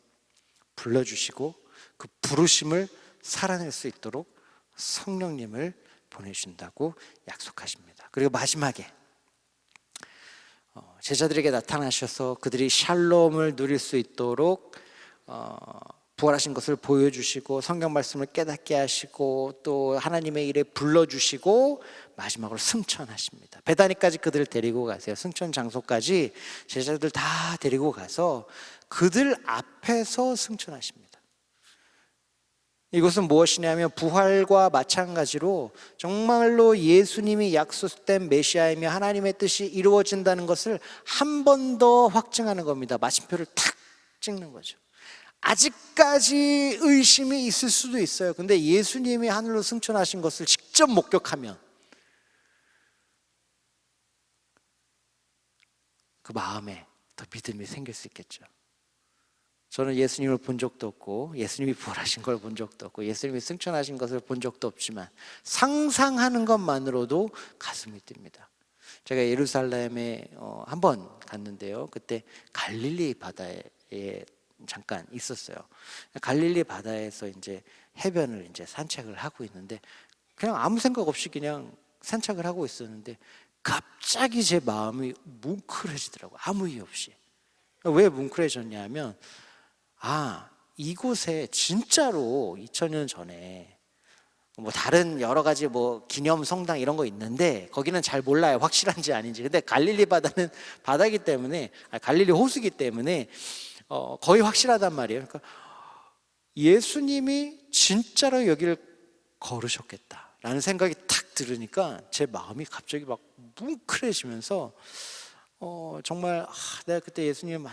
불러주시고 그 부르심을 살아낼 수 있도록 성령님을 보내준다고 약속하십니다. 그리고 마지막에 제자들에게 나타나셔서 그들이 샬롬을 누릴 수 있도록 부활하신 것을 보여주시고 성경 말씀을 깨닫게 하시고 또 하나님의 일에 불러주시고 마지막으로 승천하십니다. 베다니까지 그들을 데리고 가세요. 승천 장소까지 제자들 다 데리고 가서 그들 앞에서 승천하십니다. 이것은 무엇이냐면 부활과 마찬가지로 정말로 예수님이 약속된 메시아이며 하나님의 뜻이 이루어진다는 것을 한 번 더 확증하는 겁니다. 마침표를 탁 찍는 거죠. 아직까지 의심이 있을 수도 있어요. 근데 예수님이 하늘로 승천하신 것을 직접 목격하면 그 마음에 더 믿음이 생길 수 있겠죠. 저는 예수님을 본 적도 없고 예수님이 부활하신 걸 본 적도 없고 예수님이 승천하신 것을 본 적도 없지만 상상하는 것만으로도 가슴이 뜁니다. 제가 예루살렘에 한 번 갔는데요. 그때 갈릴리 바다에 잠깐 있었어요. 갈릴리 바다에서 이제 해변을 이제 산책을 하고 있는데 그냥 아무 생각 없이 그냥 산책을 하고 있었는데 갑자기 제 마음이 뭉클해지더라고요. 아무 이유 없이. 왜 뭉클해졌냐면 이곳에 진짜로 2000년 전에 뭐 다른 여러 가지 뭐 기념 성당 이런 거 있는데 거기는 잘 몰라요, 확실한지 아닌지. 근데 갈릴리 바다는 바다기 때문에, 갈릴리 호수기 때문에 거의 확실하단 말이에요. 그러니까 예수님이 진짜로 여기를 걸으셨겠다라는 생각이 탁 들으니까 제 마음이 갑자기 막 뭉클해지면서 정말 내가 그때 예수님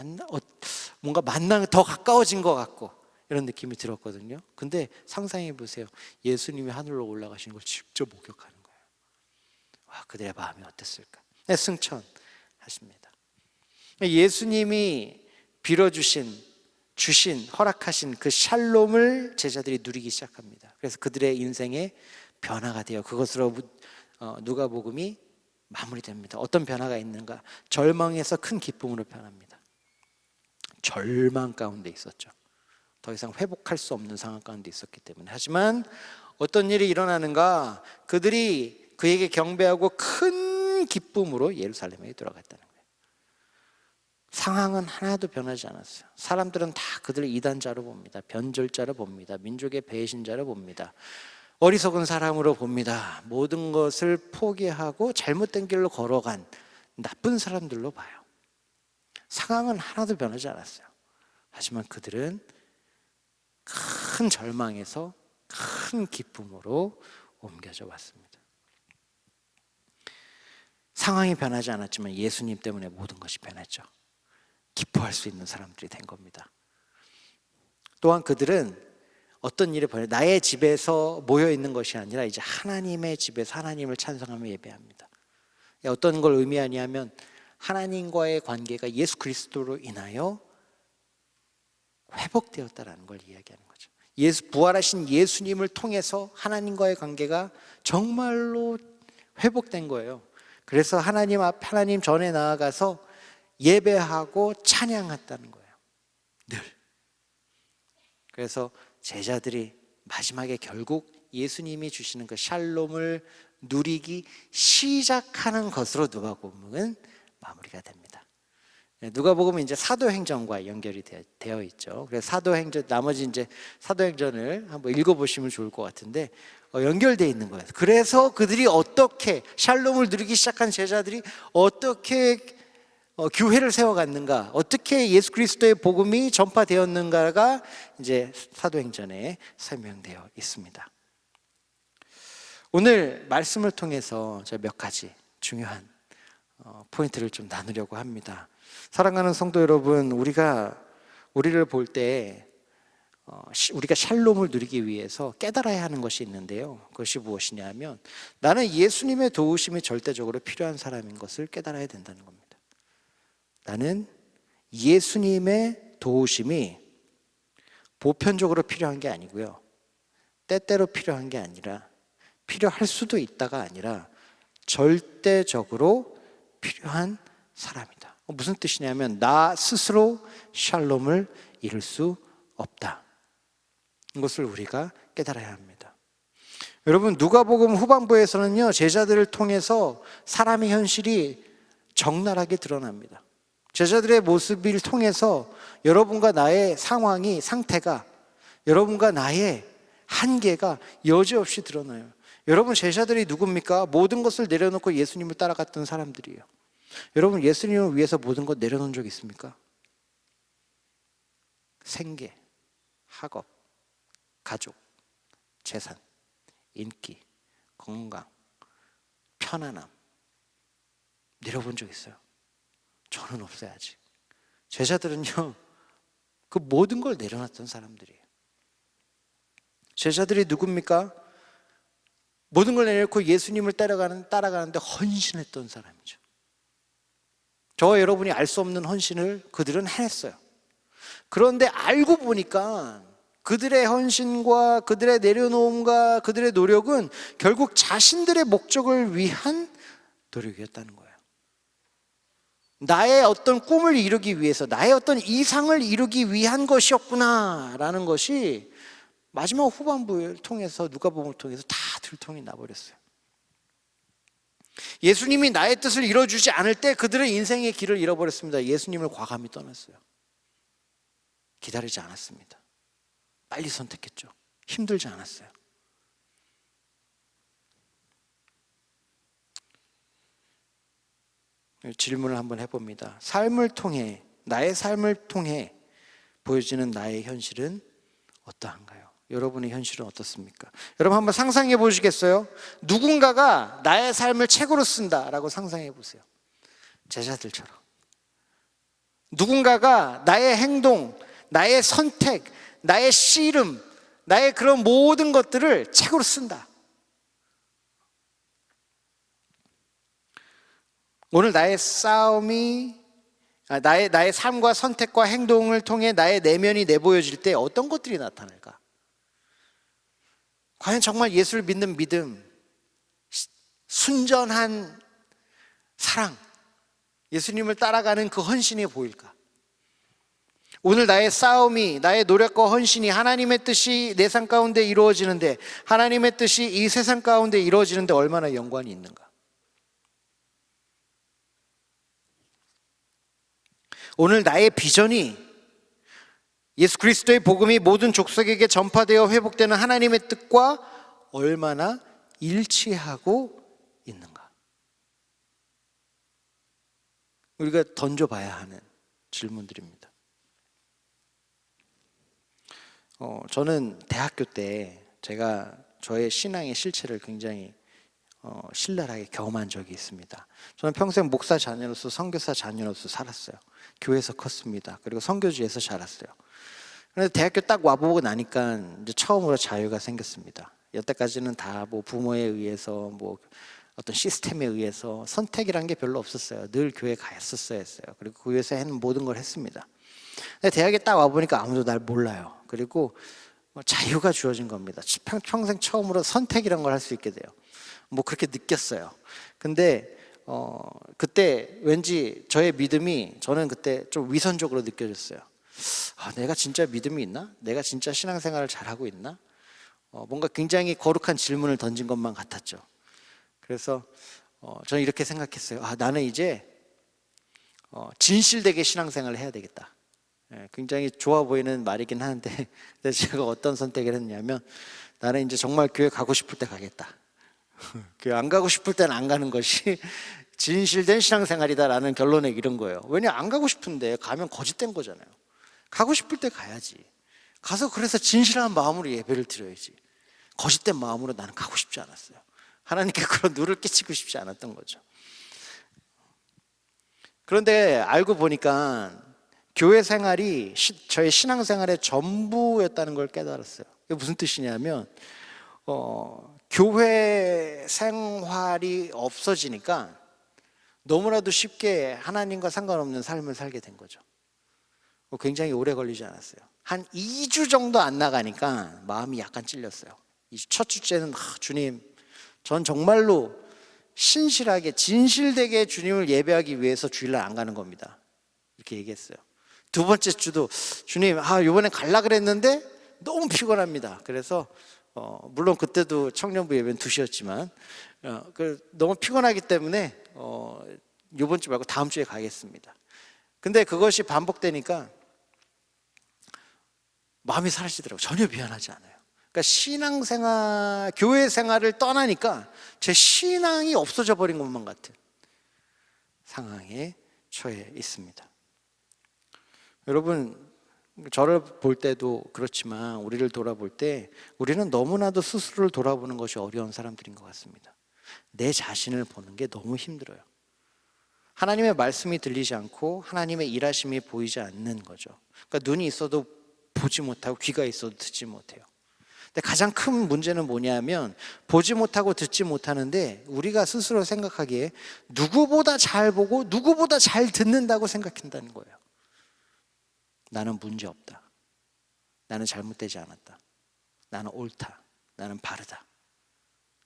뭔가 만나면 더 가까워진 것 같고 이런 느낌이 들었거든요. 근데 상상해 보세요. 예수님이 하늘로 올라가시는 걸 직접 목격하는 거예요. 와, 그들의 마음이 어땠을까? 네, 승천하십니다. 예수님이 허락하신 그 샬롬을 제자들이 누리기 시작합니다. 그래서 그들의 인생에 변화가 돼요. 그것으로 누가복음이 마무리됩니다. 어떤 변화가 있는가? 절망에서 큰 기쁨으로 변합니다. 절망 가운데 있었죠. 더 이상 회복할 수 없는 상황 가운데 있었기 때문에. 하지만 어떤 일이 일어나는가? 그들이 그에게 경배하고 큰 기쁨으로 예루살렘에 돌아갔다는 거예요. 상황은 하나도 변하지 않았어요. 사람들은 다 그들을 이단자로 봅니다. 변절자로 봅니다. 민족의 배신자로 봅니다. 어리석은 사람으로 봅니다. 모든 것을 포기하고 잘못된 길로 걸어간 나쁜 사람들로 봐요. 상황은 하나도 변하지 않았어요. 하지만 그들은 큰 절망에서 큰 기쁨으로 옮겨져 왔습니다. 상황이 변하지 않았지만 예수님 때문에 모든 것이 변했죠. 기뻐할 수 있는 사람들이 된 겁니다. 또한 그들은 어떤 일을 벌여 나의 집에서 모여 있는 것이 아니라 이제 하나님의 집에서 하나님을 찬송하며 예배합니다. 어떤 걸 의미하냐면 하나님과의 관계가 예수 그리스도로 인하여 회복되었다라는 걸 이야기하는 거죠. 부활하신 예수님을 통해서 하나님과의 관계가 정말로 회복된 거예요. 그래서 하나님 전에 나아가서 예배하고 찬양했다는 거예요. 늘. 그래서 제자들이 마지막에 결국 예수님이 주시는 그 샬롬을 누리기 시작하는 것으로 누가복음은 마무리가 됩니다. 누가복음은 이제 사도행전과 연결이 되어 있죠. 그래서 나머지 이제 사도행전을 한번 읽어보시면 좋을 것 같은데 연결되어 있는 거예요. 그래서 그들이 어떻게 샬롬을 누리기 시작한 제자들이 어떻게 교회를 세워갔는가, 어떻게 예수 그리스도의 복음이 전파되었는가가 이제 사도행전에 설명되어 있습니다. 오늘 말씀을 통해서 제가 몇 가지 중요한 포인트를 좀 나누려고 합니다. 사랑하는 성도 여러분, 우리를 볼 때 우리가 샬롬을 누리기 위해서 깨달아야 하는 것이 있는데요. 그것이 무엇이냐 하면 나는 예수님의 도우심이 절대적으로 필요한 사람인 것을 깨달아야 된다는 겁니다. 나는 예수님의 도우심이 보편적으로 필요한 게 아니고요, 때때로 필요한 게 아니라, 필요할 수도 있다가 아니라 절대적으로 필요한 사람이다. 무슨 뜻이냐면 나 스스로 샬롬을 이룰 수 없다. 이것을 우리가 깨달아야 합니다. 여러분, 누가복음 후반부에서는요, 제자들을 통해서 사람의 현실이 적나라하게 드러납니다. 제자들의 모습을 통해서 여러분과 나의 상태가, 여러분과 나의 한계가 여지없이 드러나요. 여러분, 제자들이 누굽니까? 모든 것을 내려놓고 예수님을 따라갔던 사람들이에요. 여러분, 예수님을 위해서 모든 것 내려놓은 적 있습니까? 생계, 학업, 가족, 재산, 인기, 건강, 편안함 내려본 적 있어요? 저는 없어요, 아직. 제자들은요, 그 모든 걸 내려놨던 사람들이에요. 제자들이 누굽니까? 모든 걸 내려놓고 예수님을 따라가는데 헌신했던 사람이죠. 저와 여러분이 알 수 없는 헌신을 그들은 해냈어요. 그런데 알고 보니까 그들의 헌신과 그들의 내려놓음과 그들의 노력은 결국 자신들의 목적을 위한 노력이었다는 거예요. 나의 어떤 꿈을 이루기 위해서, 나의 어떤 이상을 이루기 위한 것이었구나라는 것이 마지막 후반부를 통해서, 누가복음을 통해서 다 들통이 나버렸어요. 예수님이 나의 뜻을 이뤄주지 않을 때 그들은 인생의 길을 잃어버렸습니다. 예수님을 과감히 떠났어요. 기다리지 않았습니다. 빨리 선택했죠. 힘들지 않았어요. 질문을 한번 해봅니다. 나의 삶을 통해 보여지는 나의 현실은 어떠한가요? 여러분의 현실은 어떻습니까? 여러분 한번 상상해 보시겠어요? 누군가가 나의 삶을 책으로 쓴다라고 상상해 보세요. 제자들처럼. 누군가가 나의 행동, 나의 선택, 나의 씨름, 나의 그런 모든 것들을 책으로 쓴다. 오늘 나의 나의 삶과 선택과 행동을 통해 나의 내면이 내보여질 때 어떤 것들이 나타날까? 과연 정말 예수를 믿는 믿음, 순전한 사랑, 예수님을 따라가는 그 헌신이 보일까? 오늘 나의 싸움이, 나의 노력과 헌신이 하나님의 뜻이 내 삶 가운데 이루어지는데, 하나님의 뜻이 이 세상 가운데 이루어지는데 얼마나 연관이 있는가? 오늘 나의 비전이 예수 그리스도의 복음이 모든 족속에게 전파되어 회복되는 하나님의 뜻과 얼마나 일치하고 있는가? 우리가 던져봐야 하는 질문들입니다. 저는 대학교 때 제가 저의 신앙의 실체를 굉장히 신랄하게 경험한 적이 있습니다. 저는 평생 목사 자녀로서 선교사 자녀로서 살았어요. 교회에서 컸습니다. 그리고 선교지에서 자랐어요. 그런데 대학교 딱 와보고 나니까 이제 처음으로 자유가 생겼습니다. 여태까지는 다 뭐 부모에 의해서 뭐 어떤 시스템에 의해서 선택이란 게 별로 없었어요. 늘 교회 갔었어야 했어요. 그리고 그 교회에서 하는 모든 걸 했습니다. 근데 대학에 딱 와보니까 아무도 날 몰라요. 그리고 자유가 주어진 겁니다. 평생 처음으로 선택이란 걸 할 수 있게 돼요. 뭐 그렇게 느꼈어요. 근데 그때 왠지 저의 믿음이, 저는 그때 좀 위선적으로 느껴졌어요. 내가 진짜 믿음이 있나? 내가 진짜 신앙생활을 잘하고 있나? 뭔가 굉장히 거룩한 질문을 던진 것만 같았죠. 그래서 저는 이렇게 생각했어요. 나는 이제 진실되게 신앙생활을 해야 되겠다. 굉장히 좋아 보이는 말이긴 하는데 제가 어떤 선택을 했냐면, 나는 이제 정말 교회 가고 싶을 때 가겠다. 교회 안 가고 싶을 때는 안 가는 것이 진실된 신앙생활이다라는 결론에 이른 거예요. 왜냐, 안 가고 싶은데 가면 거짓된 거잖아요. 가고 싶을 때 가야지. 가서 그래서 진실한 마음으로 예배를 드려야지. 거짓된 마음으로 나는 가고 싶지 않았어요. 하나님께 그런 누를 끼치고 싶지 않았던 거죠. 그런데 알고 보니까 교회 생활이 저의 신앙생활의 전부였다는 걸 깨달았어요. 이게 무슨 뜻이냐면 교회 생활이 없어지니까 너무나도 쉽게 하나님과 상관없는 삶을 살게 된 거죠. 굉장히 오래 걸리지 않았어요. 한 2주 정도 안 나가니까 마음이 약간 찔렸어요. 첫 주째는 주님, 전 정말로 신실하게 진실되게 주님을 예배하기 위해서 주일날 안 가는 겁니다. 이렇게 얘기했어요. 두 번째 주도 주님, 이번에 갈라 그랬는데 너무 피곤합니다. 그래서 물론 그때도 청년부 예배는 2시였지만 너무 피곤하기 때문에 이번 주 말고 다음 주에 가겠습니다. 근데 그것이 반복되니까 마음이 사라지더라고요. 전혀 미안하지 않아요. 그러니까 신앙생활, 교회 생활을 떠나니까 제 신앙이 없어져 버린 것만 같은 상황에 처해 있습니다. 여러분, 저를 볼 때도 그렇지만 우리를 돌아볼 때 우리는 너무나도 스스로를 돌아보는 것이 어려운 사람들인 것 같습니다. 내 자신을 보는 게 너무 힘들어요. 하나님의 말씀이 들리지 않고 하나님의 일하심이 보이지 않는 거죠. 그러니까 눈이 있어도 보지 못하고 귀가 있어도 듣지 못해요. 근데 가장 큰 문제는 뭐냐면, 보지 못하고 듣지 못하는데 우리가 스스로 생각하기에 누구보다 잘 보고 누구보다 잘 듣는다고 생각한다는 거예요. 나는 문제 없다. 나는 잘못되지 않았다. 나는 옳다. 나는 바르다.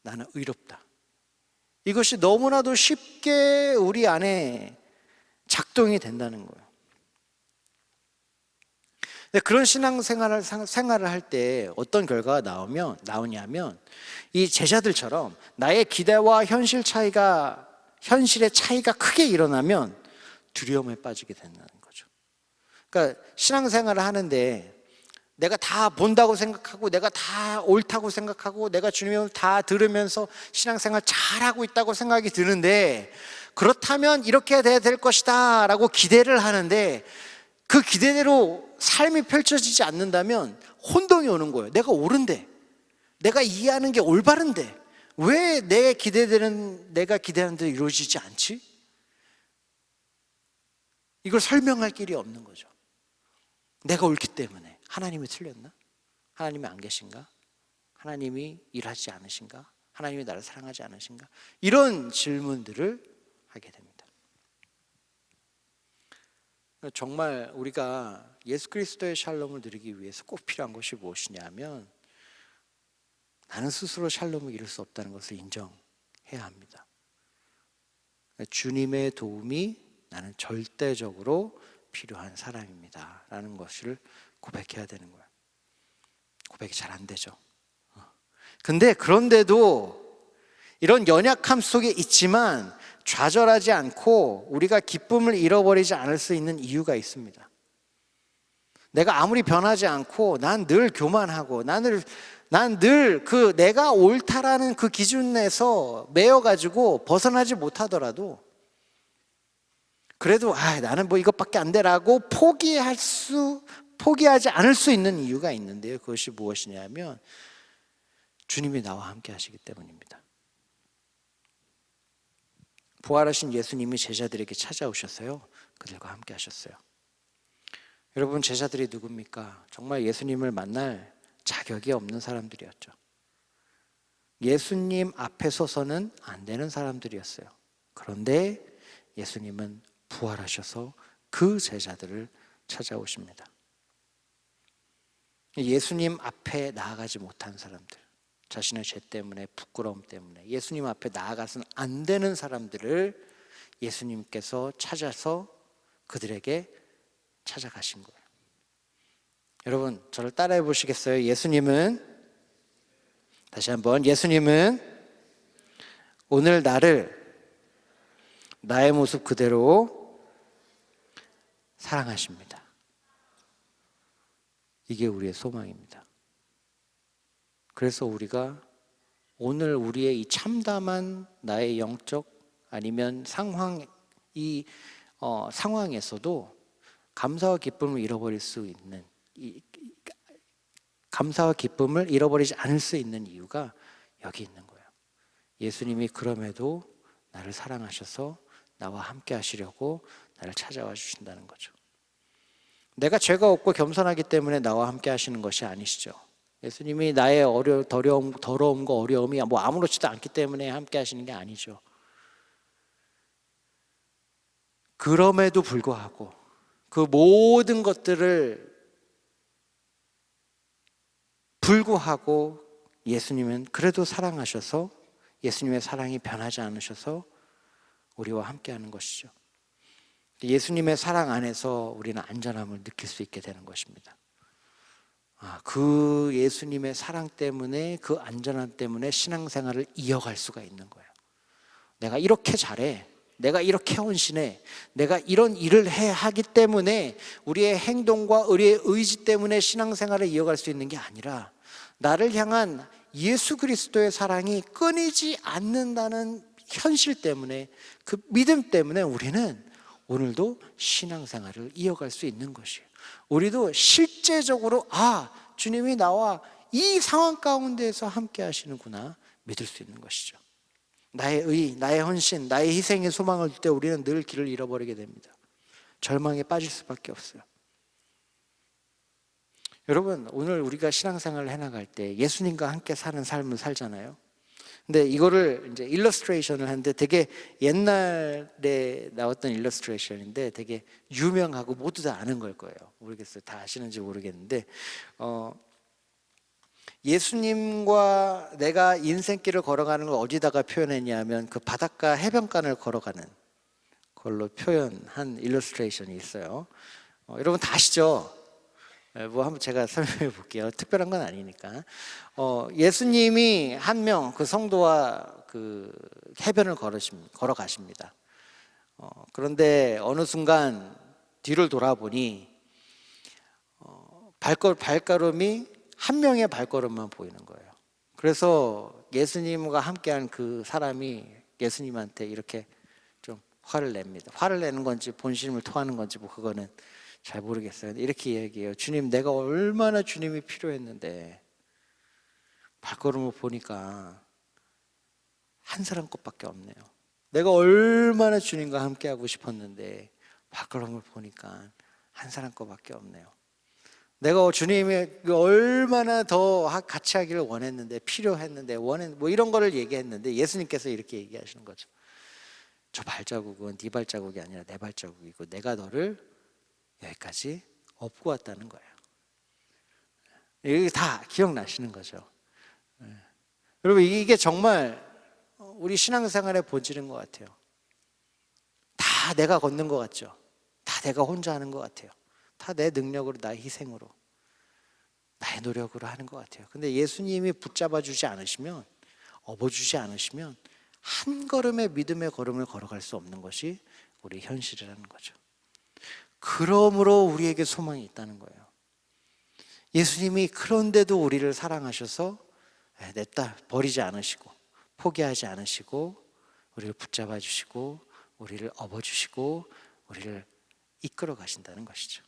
나는 의롭다. 이것이 너무나도 쉽게 우리 안에 작동이 된다는 거예요. 그런 신앙생활을 할 때 어떤 결과가 나오냐면, 이 제자들처럼 나의 기대와 현실 차이가 현실의 차이가 크게 일어나면 두려움에 빠지게 된다는 거죠. 그러니까 신앙생활을 하는데 내가 다 본다고 생각하고 내가 다 옳다고 생각하고 내가 주님을 다 들으면서 신앙생활 잘하고 있다고 생각이 드는데, 그렇다면 이렇게 돼야 될 것이다 라고 기대를 하는데 그 기대대로 삶이 펼쳐지지 않는다면 혼동이 오는 거예요. 내가 옳은데, 내가 이해하는 게 올바른데 왜 내가 기대하는 대로 이루어지지 않지? 이걸 설명할 길이 없는 거죠. 내가 옳기 때문에. 하나님이 틀렸나? 하나님이 안 계신가? 하나님이 일하지 않으신가? 하나님이 나를 사랑하지 않으신가? 이런 질문들을 하게 됩니다. 정말 우리가 예수 그리스도의 샬롬을 누리기 위해서 꼭 필요한 것이 무엇이냐면, 나는 스스로 샬롬을 이룰 수 없다는 것을 인정해야 합니다. 주님의 도움이 나는 절대적으로 필요한 사람입니다 라는 것을 고백해야 되는 거예요. 고백이 잘 안 되죠. 근데 그런데도 이런 연약함 속에 있지만 좌절하지 않고 우리가 기쁨을 잃어버리지 않을 수 있는 이유가 있습니다. 내가 아무리 변하지 않고 난 늘 교만하고 난 늘 그 내가 옳다라는 그 기준에서 매여가지고 벗어나지 못하더라도 그래도 나는 뭐 이것밖에 안 돼라고 포기하지 않을 수 있는 이유가 있는데요. 그것이 무엇이냐면 주님이 나와 함께 하시기 때문입니다. 부활하신 예수님이 제자들에게 찾아오셨어요. 그들과 함께 하셨어요. 여러분, 제자들이 누굽니까? 정말 예수님을 만날 자격이 없는 사람들이었죠. 예수님 앞에 서서는 안 되는 사람들이었어요. 그런데 예수님은 부활하셔서 그 제자들을 찾아오십니다. 예수님 앞에 나아가지 못한 사람들, 자신의 죄 때문에, 부끄러움 때문에 예수님 앞에 나아가서는 안 되는 사람들을 예수님께서 찾아서 그들에게 찾아가신 거예요. 여러분, 저를 따라해 보시겠어요? 다시 한번, 예수님은 오늘 나를 나의 모습 그대로 사랑하십니다. 이게 우리의 소망입니다. 그래서 우리가 오늘 우리의 이 참담한 나의 영적 아니면 상황에서도 감사와 기쁨을 잃어버릴 수 있는, 감사와 기쁨을 잃어버리지 않을 수 있는 이유가 여기 있는 거예요. 예수님이 그럼에도 나를 사랑하셔서 나와 함께 하시려고 나를 찾아와 주신다는 거죠. 내가 죄가 없고 겸손하기 때문에 나와 함께 하시는 것이 아니시죠. 예수님이 나의 더러움과 어려움이 뭐 아무렇지도 않기 때문에 함께 하시는 게 아니죠. 그럼에도 불구하고 그 모든 것들을 불구하고 예수님은 그래도 사랑하셔서, 예수님의 사랑이 변하지 않으셔서 우리와 함께하는 것이죠. 예수님의 사랑 안에서 우리는 안전함을 느낄 수 있게 되는 것입니다. 그 예수님의 사랑 때문에, 그 안전함 때문에 신앙생활을 이어갈 수가 있는 거예요. 내가 이렇게 잘해, 내가 이렇게 헌신해, 내가 이런 일을 하기 때문에, 우리의 행동과 우리의 의지 때문에 신앙생활을 이어갈 수 있는 게 아니라 나를 향한 예수 그리스도의 사랑이 끊이지 않는다는 현실 때문에, 그 믿음 때문에 우리는 오늘도 신앙생활을 이어갈 수 있는 것이에요. 우리도 실제적으로 주님이 나와 이 상황 가운데에서 함께 하시는구나 믿을 수 있는 것이죠. 나의 의, 나의 헌신, 나의 희생의 소망을 둘 때 우리는 늘 길을 잃어버리게 됩니다. 절망에 빠질 수밖에 없어요. 여러분, 오늘 우리가 신앙생활을 해나갈 때 예수님과 함께 사는 삶을 살잖아요. 근데 이거를 이제 일러스트레이션을 하는데 되게 옛날에 나왔던 일러스트레이션인데 되게 유명하고 모두 다 아는 걸 거예요. 모르겠어요. 다 아시는지 모르겠는데 예수님과 내가 인생길을 걸어가는 걸 어디다가 표현했냐면 그 바닷가 해변가를 걸어가는 걸로 표현한 일러스트레이션이 있어요. 여러분 다 아시죠? 뭐 한번 제가 설명해 볼게요. 특별한 건 아니니까. 예수님이 한 명 그 성도와 그 해변을 걸어가십니다. 그런데 어느 순간 뒤를 돌아보니 발걸음이 한 명의 발걸음만 보이는 거예요. 그래서 예수님과 함께한 그 사람이 예수님한테 이렇게 좀 화를 냅니다. 화를 내는 건지 본심을 토하는 건지 뭐 그거는 잘 모르겠어요. 이렇게 얘기해요. 주님, 내가 얼마나 주님이 필요했는데 발걸음을 보니까 한 사람 것밖에 없네요. 내가 얼마나 주님과 함께하고 싶었는데 발걸음을 보니까 한 사람 것밖에 없네요. 내가 주님이 얼마나 더 같이 하기를 원했는데 필요했는데 뭐 이런 거를 얘기했는데 예수님께서 이렇게 얘기하시는 거죠. 저 발자국은 네 발자국이 아니라 내 발자국이고 내가 너를 여기까지 업고 왔다는 거예요. 이게 다 기억나시는 거죠. 여러분, 이게 정말 우리 신앙생활의 본질인 것 같아요. 다 내가 걷는 것 같죠. 다 내가 혼자 하는 것 같아요. 다 내 능력으로, 나의 희생으로, 나의 노력으로 하는 것 같아요. 근데 예수님이 붙잡아 주지 않으시면, 업어주지 않으시면 한 걸음의 믿음의 걸음을 걸어갈 수 없는 것이 우리의 현실이라는 거죠. 그러므로 우리에게 소망이 있다는 거예요. 예수님이 그런데도 우리를 사랑하셔서 냈다 버리지 않으시고 포기하지 않으시고 우리를 붙잡아 주시고 우리를 업어주시고 우리를 이끌어 가신다는 것이죠.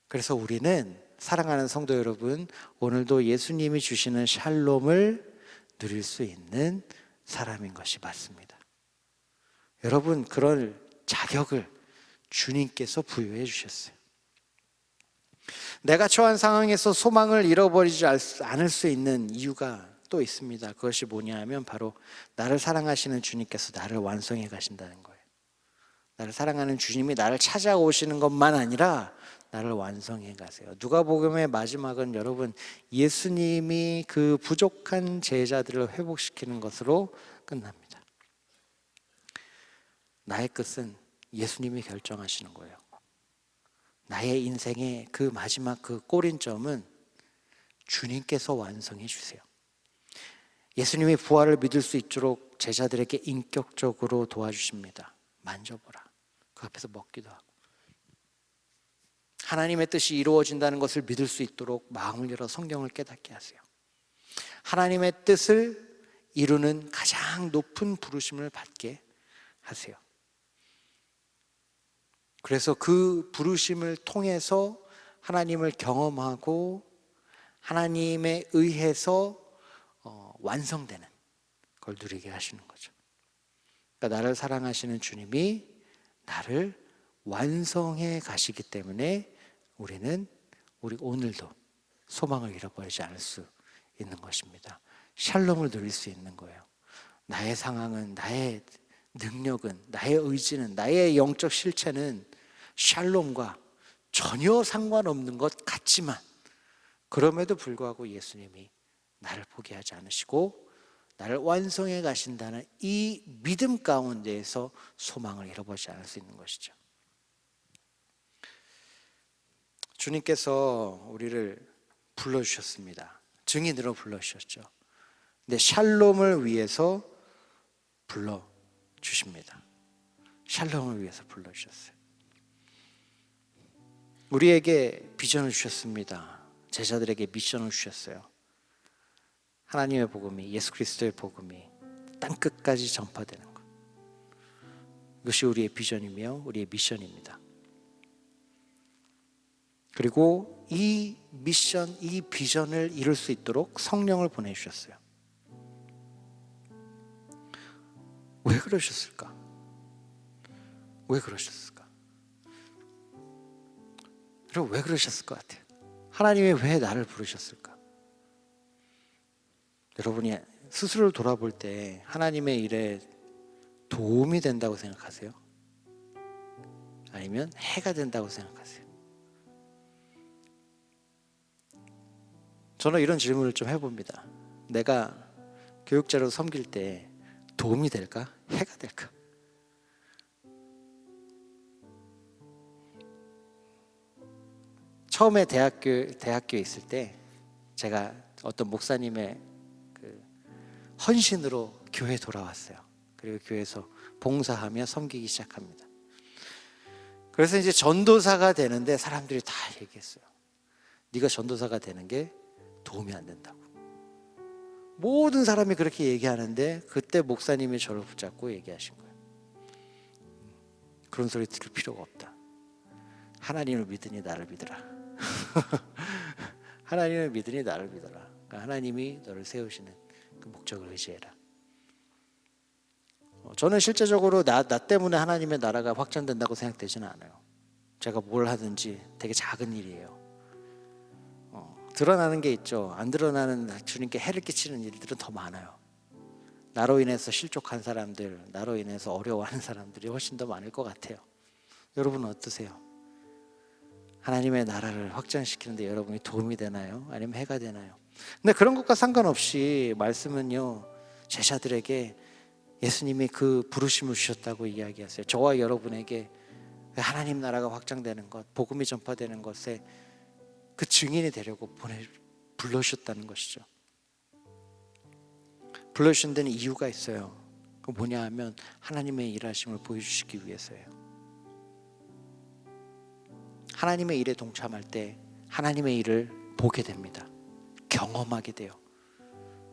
그래서 우리는 사랑하는 성도 여러분, 오늘도 예수님이 주시는 샬롬을 누릴 수 있는 사람인 것이 맞습니다. 여러분, 그럴 자격을 주님께서 부여해 주셨어요. 내가 처한 상황에서 소망을 잃어버리지 않을 수 있는 이유가 또 있습니다. 그것이 뭐냐 하면 바로 나를 사랑하시는 주님께서 나를 완성해 가신다는 거예요. 나를 사랑하는 주님이 나를 찾아오시는 것만 아니라 나를 완성해 가세요. 누가복음의 마지막은 여러분, 예수님이 그 부족한 제자들을 회복시키는 것으로 끝납니다. 나의 끝은 예수님이 결정하시는 거예요. 나의 인생의 그 마지막 그 꼬린점은 주님께서 완성해 주세요. 예수님이 부활을 믿을 수 있도록 제자들에게 인격적으로 도와주십니다. 만져보라. 그 앞에서 먹기도 하고. 하나님의 뜻이 이루어진다는 것을 믿을 수 있도록 마음을 열어 성경을 깨닫게 하세요. 하나님의 뜻을 이루는 가장 높은 부르심을 받게 하세요. 그래서 그 부르심을 통해서 하나님을 경험하고 하나님에 의해서 완성되는 걸 누리게 하시는 거죠. 그러니까 나를 사랑하시는 주님이 나를 완성해 가시기 때문에 우리 오늘도 소망을 잃어버리지 않을 수 있는 것입니다. 샬롬을 누릴 수 있는 거예요. 나의 상황은, 나의 능력은, 나의 의지는, 나의 영적 실체는 샬롬과 전혀 상관없는 것 같지만 그럼에도 불구하고 예수님이 나를 포기하지 않으시고 나를 완성해 가신다는 이 믿음 가운데에서 소망을 잃어버리지 않을 수 있는 것이죠. 주님께서 우리를 불러주셨습니다. 증인으로 불러주셨죠. 근데 샬롬을 위해서 불러주십니다. 샬롬을 위해서 불러주셨어요. 우리에게 비전을 주셨습니다. 제자들에게 미션을 주셨어요. 하나님의 복음이, 예수 그리스도의 복음이 땅끝까지 전파되는 것. 이것이 우리의 비전이며 우리의 미션입니다. 그리고 이 미션, 이 비전을 이룰 수 있도록 성령을 보내주셨어요. 왜 그러셨을까? 왜 그러셨을까? 그리고 왜 그러셨을 것 같아요? 하나님이 왜 나를 부르셨을까? 여러분이 스스로를 돌아볼 때 하나님의 일에 도움이 된다고 생각하세요? 아니면 해가 된다고 생각하세요? 저는 이런 질문을 좀 해봅니다. 내가 교육자로 섬길 때 도움이 될까? 해가 될까? 처음에 대학교에 있을 때 제가 어떤 목사님의 그 헌신으로 교회에 돌아왔어요. 그리고 교회에서 봉사하며 섬기기 시작합니다. 그래서 이제 전도사가 되는데 사람들이 다 얘기했어요. 네가 전도사가 되는 게 도움이 안 된다고. 모든 사람이 그렇게 얘기하는데 그때 목사님이 저를 붙잡고 얘기하신 거예요. 그런 소리 들을 필요가 없다. 하나님을 믿으니 나를 믿으라. 하나님을 믿으니 나를 믿어라. 그러니까 하나님이 너를 세우시는 그 목적을 의지해라. 저는 실제적으로 나 때문에 하나님의 나라가 확장된다고 생각되지는 않아요. 제가 뭘 하든지 되게 작은 일이에요. 드러나는 게 있죠. 안 드러나는 주님께 해를 끼치는 일들은 더 많아요. 나로 인해서 실족한 사람들, 나로 인해서 어려워하는 사람들이 훨씬 더 많을 것 같아요. 여러분은 어떠세요? 하나님의 나라를 확장시키는데 여러분이 도움이 되나요? 아니면 해가 되나요? 근데 그런 것과 상관없이 말씀은요, 제자들에게 예수님이 그 부르심을 주셨다고 이야기하세요. 저와 여러분에게 하나님 나라가 확장되는 것, 복음이 전파되는 것에 그 증인이 되려고 불러주셨다는 것이죠. 불러주신 데는 이유가 있어요. 그 뭐냐 하면 하나님의 일하심을 보여주시기 위해서예요. 하나님의 일에 동참할 때 하나님의 일을 보게 됩니다. 경험하게 돼요.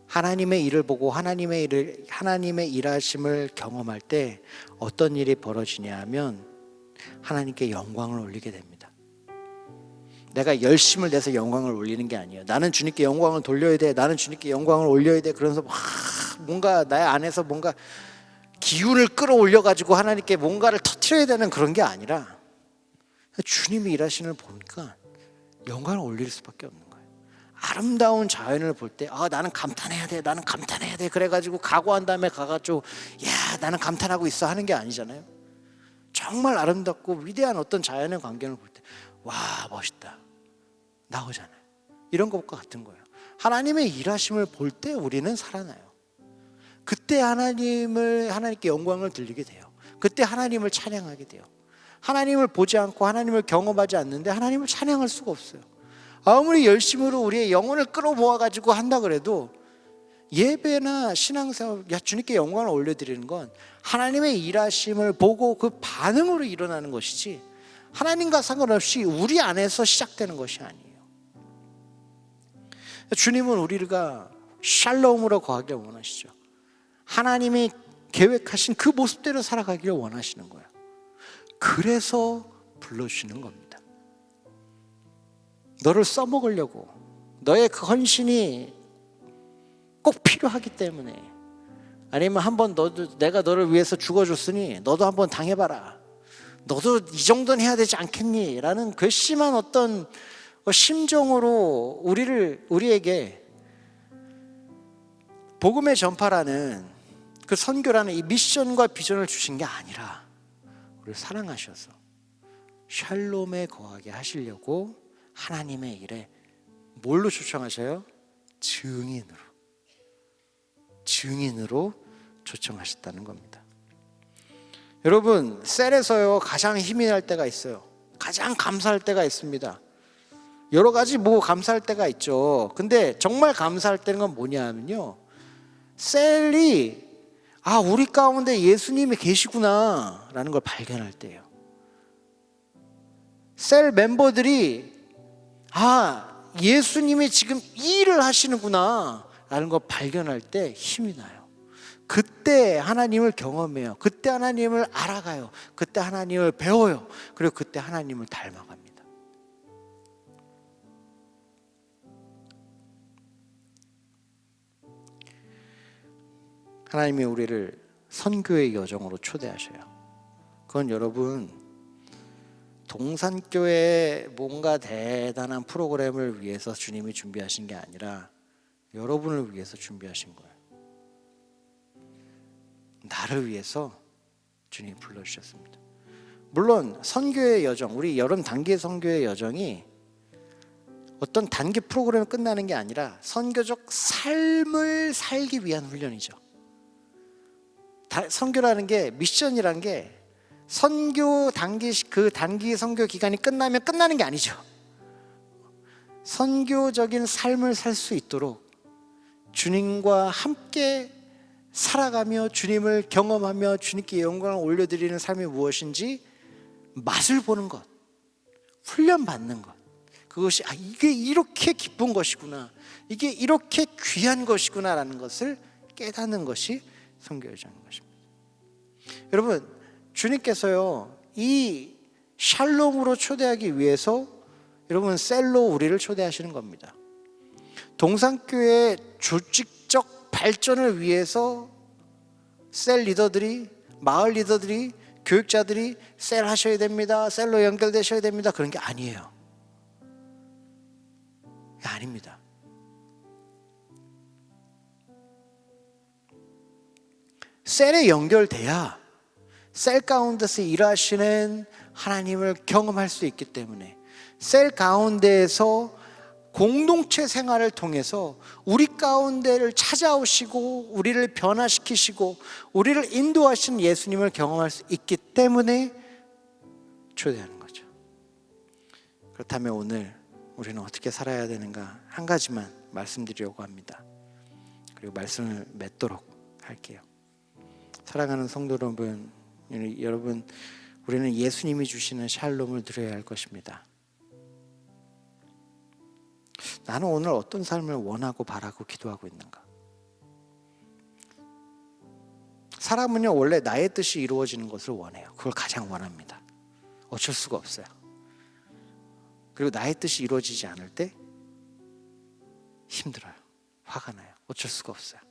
하나님의 일을 보고 하나님의 일하심을 경험할 때 어떤 일이 벌어지냐 하면 하나님께 영광을 올리게 됩니다. 내가 열심을 내서 영광을 올리는 게 아니에요. 나는 주님께 영광을 돌려야 돼. 나는 주님께 영광을 올려야 돼. 그러면서 뭔가 나의 안에서 뭔가 기운을 끌어올려 가지고 하나님께 뭔가를 터뜨려야 되는 그런 게 아니라 주님이 일하시는 걸 보니까 영광을 올릴 수밖에 없는 거예요. 아름다운 자연을 볼 때 나는 감탄해야 돼. 나는 감탄해야 돼. 그래가지고 각오한 다음에 가가지고 나는 감탄하고 있어 하는 게 아니잖아요. 정말 아름답고 위대한 어떤 자연의 광경을 볼 때 와 멋있다 나오잖아요. 이런 것과 같은 거예요. 하나님의 일하심을 볼 때 우리는 살아나요. 그때 하나님께 영광을 들리게 돼요. 그때 하나님을 찬양하게 돼요. 하나님을 보지 않고 하나님을 경험하지 않는데 하나님을 찬양할 수가 없어요. 아무리 열심으로 우리의 영혼을 끌어모아가지고 한다 그래도 예배나 신앙생활, 주님께 영광을 올려드리는 건 하나님의 일하심을 보고 그 반응으로 일어나는 것이지 하나님과 상관없이 우리 안에서 시작되는 것이 아니에요. 주님은 우리가 샬롬으로 거하기를 원하시죠. 하나님이 계획하신 그 모습대로 살아가기를 원하시는 거예요. 그래서 불러주시는 겁니다. 너를 써먹으려고, 너의 그 헌신이 꼭 필요하기 때문에, 아니면 한번 내가 너를 위해서 죽어줬으니 너도 한번 당해봐라, 너도 이 정도는 해야 되지 않겠니? 라는 괘씸한 어떤 심정으로 우리에게 복음의 전파라는 그 선교라는 이 미션과 비전을 주신 게 아니라 우리를 사랑하셔서 샬롬에 거하게 하시려고 하나님의 일에 뭘로 초청하셔요? 증인으로 초청하셨다는 겁니다. 여러분, 셀에서요 가장 힘이 날 때가 있어요. 가장 감사할 때가 있습니다. 여러 가지 감사할 때가 있죠. 근데 정말 감사할 때는 건 뭐냐 하면요, 셀이 우리 가운데 예수님이 계시구나 라는 걸 발견할 때예요. 셀 멤버들이 예수님이 지금 이 일을 하시는구나 라는 걸 발견할 때 힘이 나요. 그때 하나님을 경험해요. 그때 하나님을 알아가요. 그때 하나님을 배워요. 그리고 그때 하나님을 닮아갑니다. 하나님이 우리를 선교의 여정으로 초대하셔요. 그건 여러분, 동산교회 뭔가 대단한 프로그램을 위해서 주님이 준비하신 게 아니라 여러분을 위해서 준비하신 거예요. 나를 위해서 주님이 불러주셨습니다. 물론 선교의 여정, 우리 여름 단기 선교의 여정이 어떤 단기 프로그램이 끝나는 게 아니라 선교적 삶을 살기 위한 훈련이죠. 선교라는 게, 미션이라는 게 선교 단기 선교 기간이 끝나면 끝나는 게 아니죠. 선교적인 삶을 살 수 있도록 주님과 함께 살아가며 주님을 경험하며 주님께 영광을 올려드리는 삶이 무엇인지 맛을 보는 것, 훈련받는 것, 그것이 이게 이렇게 기쁜 것이구나, 이게 이렇게 귀한 것이구나 라는 것을 깨닫는 것이 선교여정인 것입니다. 여러분, 주님께서요 이 샬롬으로 초대하기 위해서 여러분 셀로 우리를 초대하시는 겁니다. 동산교회 조직적 발전을 위해서 셀 리더들이, 마을 리더들이, 교육자들이 셀 하셔야 됩니다, 셀로 연결되셔야 됩니다, 그런 게 아니에요. 아닙니다. 셀에 연결돼야 셀 가운데서 일하시는 하나님을 경험할 수 있기 때문에 셀 가운데에서 공동체 생활을 통해서 우리 가운데를 찾아오시고 우리를 변화시키시고 우리를 인도하시는 예수님을 경험할 수 있기 때문에 초대하는 거죠. 그렇다면 오늘 우리는 어떻게 살아야 되는가 한 가지만 말씀드리려고 합니다. 그리고 말씀을 맺도록 할게요. 사랑하는 성도 여러분, 우리는 예수님이 주시는 샬롬을 누려야 할 것입니다. 나는 오늘 어떤 삶을 원하고 바라고 기도하고 있는가? 사람은요 원래 나의 뜻이 이루어지는 것을 원해요. 그걸 가장 원합니다. 어쩔 수가 없어요. 그리고 나의 뜻이 이루어지지 않을 때 힘들어요. 화가 나요. 어쩔 수가 없어요.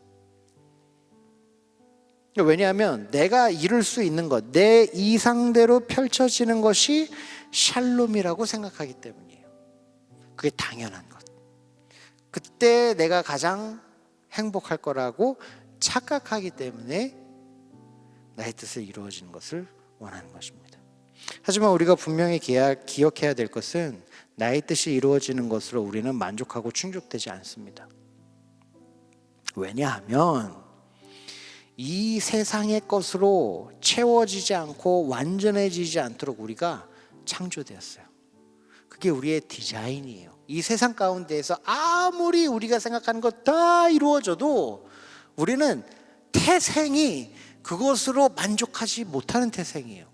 왜냐하면 내가 이룰 수 있는 것, 내 이상대로 펼쳐지는 것이 샬롬이라고 생각하기 때문이에요. 그게 당연한 것. 그때 내가 가장 행복할 거라고 착각하기 때문에 나의 뜻을 이루어지는 것을 원하는 것입니다. 하지만 우리가 분명히 기억해야 될 것은 나의 뜻이 이루어지는 것으로 우리는 만족하고 충족되지 않습니다. 왜냐하면 이 세상의 것으로 채워지지 않고 완전해지지 않도록 우리가 창조되었어요. 그게 우리의 디자인이에요. 이 세상 가운데에서 아무리 우리가 생각하는 것 다 이루어져도 우리는 태생이 그것으로 만족하지 못하는 태생이에요.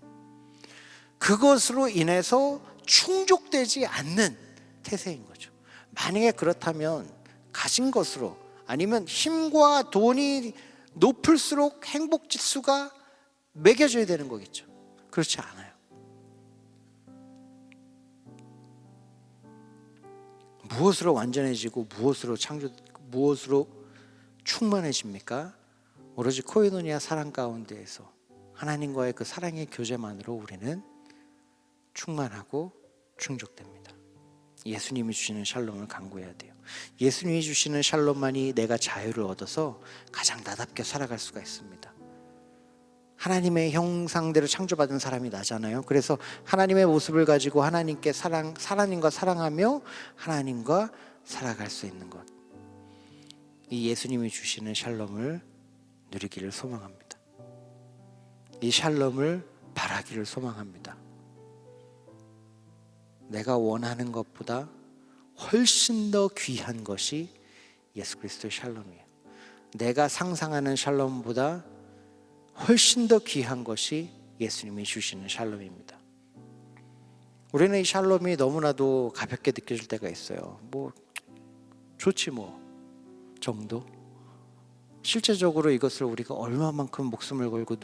그것으로 인해서 충족되지 않는 태생인 거죠. 만약에 그렇다면 가진 것으로 아니면 힘과 돈이 높을수록 행복 지수가 매겨져야 되는 거겠죠. 그렇지 않아요. 무엇으로 완전해지고 무엇으로 충만해집니까? 오로지 코이노니아 사랑 가운데에서 하나님과의 그 사랑의 교제만으로 우리는 충만하고 충족됩니다. 예수님이 주시는 샬롬을 간구해야 돼요. 예수님이 주시는 샬롬만이 내가 자유를 얻어서 가장 나답게 살아갈 수가 있습니다. 하나님의 형상대로 창조받은 사람이 나잖아요. 그래서 하나님의 모습을 가지고 하나님과 사랑하며 하나님과 살아갈 수 있는 것, 이 예수님이 주시는 샬롬을 누리기를 소망합니다. 이 샬롬을 바라기를 소망합니다. 내가 원하는 것보다 훨씬 더 귀한 것이 예수 그리스도의 샬롬이에요. 내가 상상하는 샬롬보다 훨씬 더 귀한 것이 예수님이 주시는 샬롬입니다. 우리는 이 샬롬이 너무나도 가볍게 느껴질 때가 있어요. 좋지 정도. 실제적으로 이것을 우리가 얼마만큼 목숨을 걸고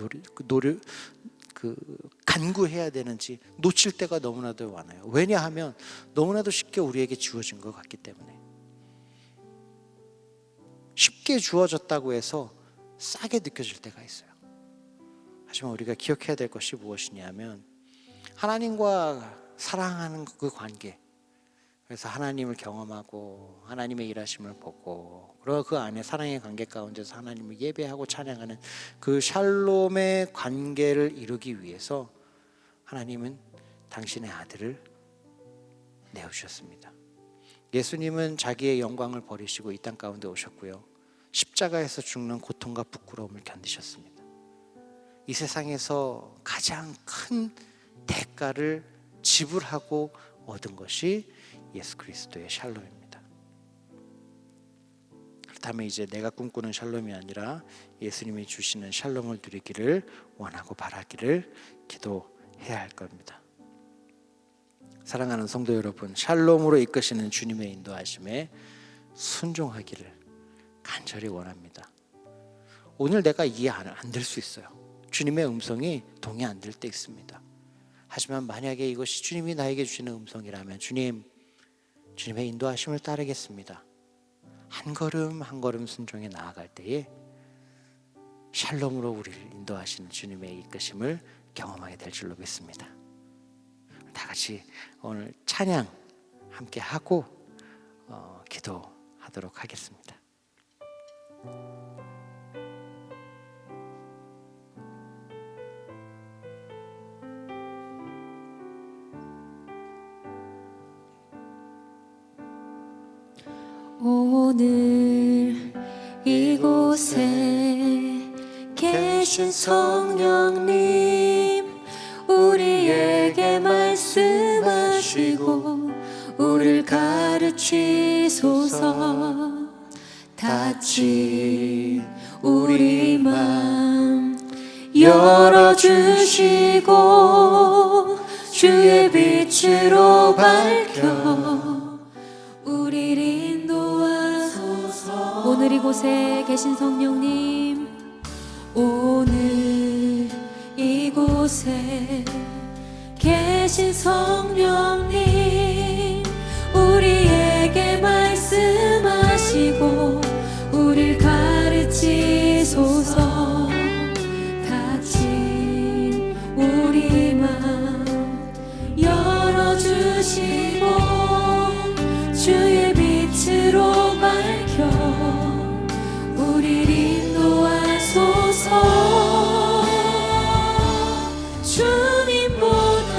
간구해야 되는지 놓칠 때가 너무나도 많아요. 왜냐하면 너무나도 쉽게 우리에게 주어진 것 같기 때문에. 쉽게 주어졌다고 해서 싸게 느껴질 때가 있어요. 하지만 우리가 기억해야 될 것이 무엇이냐면 하나님과 사랑하는 그 관계, 그래서 하나님을 경험하고 하나님의 일하심을 보고 그리고 그 안에 사랑의 관계 가운데서 하나님을 예배하고 찬양하는 그 샬롬의 관계를 이루기 위해서 하나님은 당신의 아들을 내어주셨습니다. 예수님은 자기의 영광을 버리시고 이 땅 가운데 오셨고요, 십자가에서 죽는 고통과 부끄러움을 견디셨습니다. 이 세상에서 가장 큰 대가를 지불하고 얻은 것이 예수 그리스도의 샬롬입니다. 그렇다면 이제 내가 꿈꾸는 샬롬이 아니라 예수님이 주시는 샬롬을 누리기를 원하고 바라기를 기도해야 할 겁니다. 사랑하는 성도 여러분, 샬롬으로 이끄시는 주님의 인도하심에 순종하기를 간절히 원합니다. 오늘 내가 이해 안 될 수 있어요. 주님의 음성이 동의 안 될 때 있습니다. 하지만 만약에 이것이 주님이 나에게 주시는 음성이라면 주님의 인도하심을 따르겠습니다. 한 걸음 한 걸음 순종해 나아갈 때에 샬롬으로 우리를 인도하시는 주님의 이끄심을 경험하게 될 줄로 믿습니다. 다 같이 오늘 찬양 함께 하고 기도하도록 하겠습니다. 오늘 이곳에 계신 성령님, 우리에게 말씀하시고 우리를 가르치소서. 닫힌 우리 맘 열어주시고 주의 빛으로 밝혀 우리를 인도하소서. 오늘 이곳에 계신 성령님, 오늘 이곳에 계신 성령님, 우리에게 말씀하시고 우리를 가르치소서. 닫힌 우리 맘 열어주시고 주의 빛으로 밝혀 우리를 인도하소서. 주님보다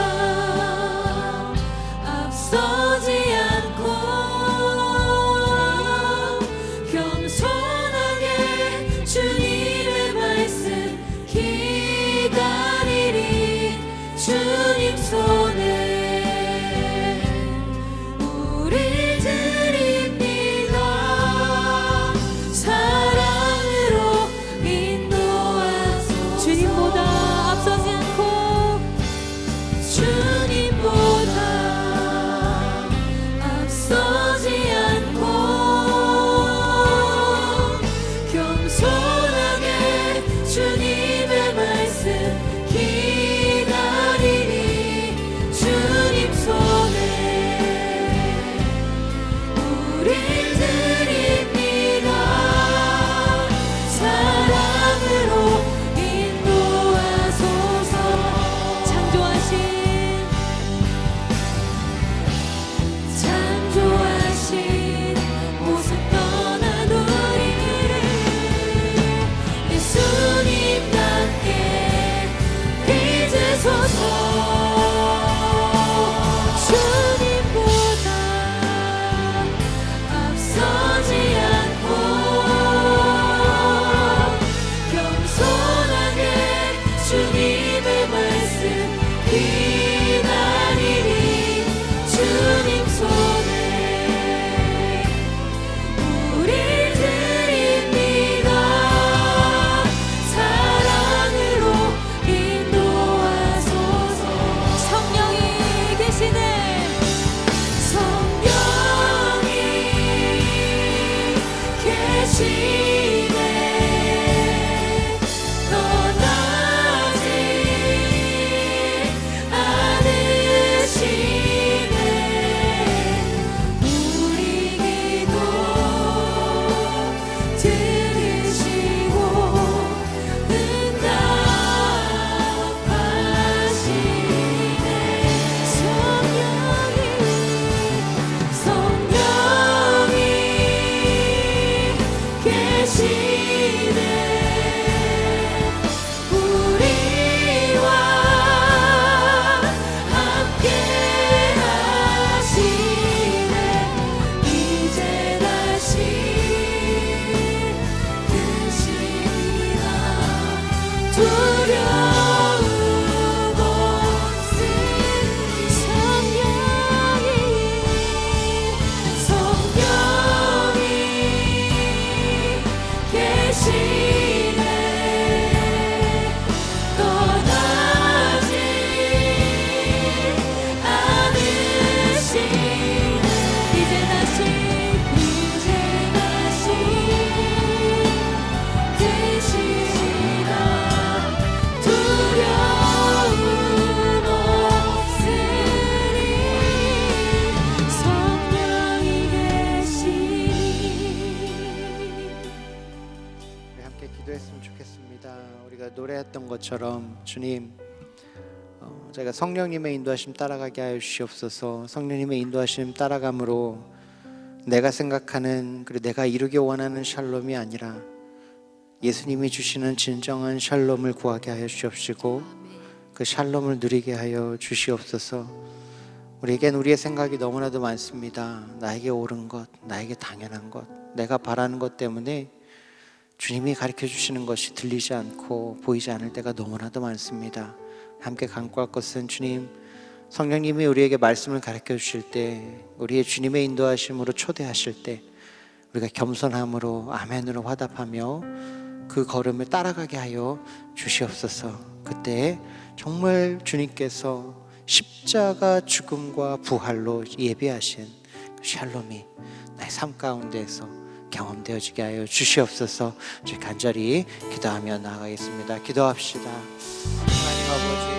앞서지 않고 겸손하게 주님의 말씀 기다리리. 주님 손에 우릴 드립니다. 사랑으로 인도하소서. 주님보다 앞서지 않고 주님보다 앞서지 않고 겸손하게 주님의 말씀 기다리니 주님 손에 우릴 드립니다. 사랑으로 인도하소서. 창조하신 모습 떠난 우리를 예수님답게 빚으소서. 주님보다 앞서지 않고 겸손하게 주님의 말씀 기다리니 주님 손에 우릴 드립니다. 사랑으로 인도하소서. 성령이 계시네. 성령이 계시네. 떠나지 않으시네. 우리 기도 들으시고 응답하시네. 성령이 계시네. 기도했으면 좋겠습니다. 우리가 노래했던 것처럼 주님, 저희가 성령님의 인도하심 따라가게 하여 주시옵소서. 성령님의 인도하심 따라감으로 내가 생각하는 그리고 내가 이루기 원하는 샬롬이 아니라 예수님이 주시는 진정한 샬롬을 구하게 하여 주옵시고 그 샬롬을 누리게 하여 주시옵소서. 우리에겐 우리의 생각이 너무나도 많습니다. 나에게 옳은 것, 나에게 당연한 것, 내가 바라는 것 때문에 주님이 가르쳐 주시는 것이 들리지 않고 보이지 않을 때가 너무나도 많습니다. 함께 간구할 것은 주님, 성령님이 우리에게 말씀을 가르쳐 주실 때, 우리의 주님의 인도하심으로 초대하실 때 우리가 겸손함으로 아멘으로 화답하며 그 걸음을 따라가게 하여 주시옵소서. 그때 정말 주님께서 십자가 죽음과 부활로 예비하신 샬롬이 나의 삶 가운데에서 경험되어지게 하여 주시옵소서. 저희 간절히 기도하며 나아가겠습니다. 기도합시다. 하나님 아버지,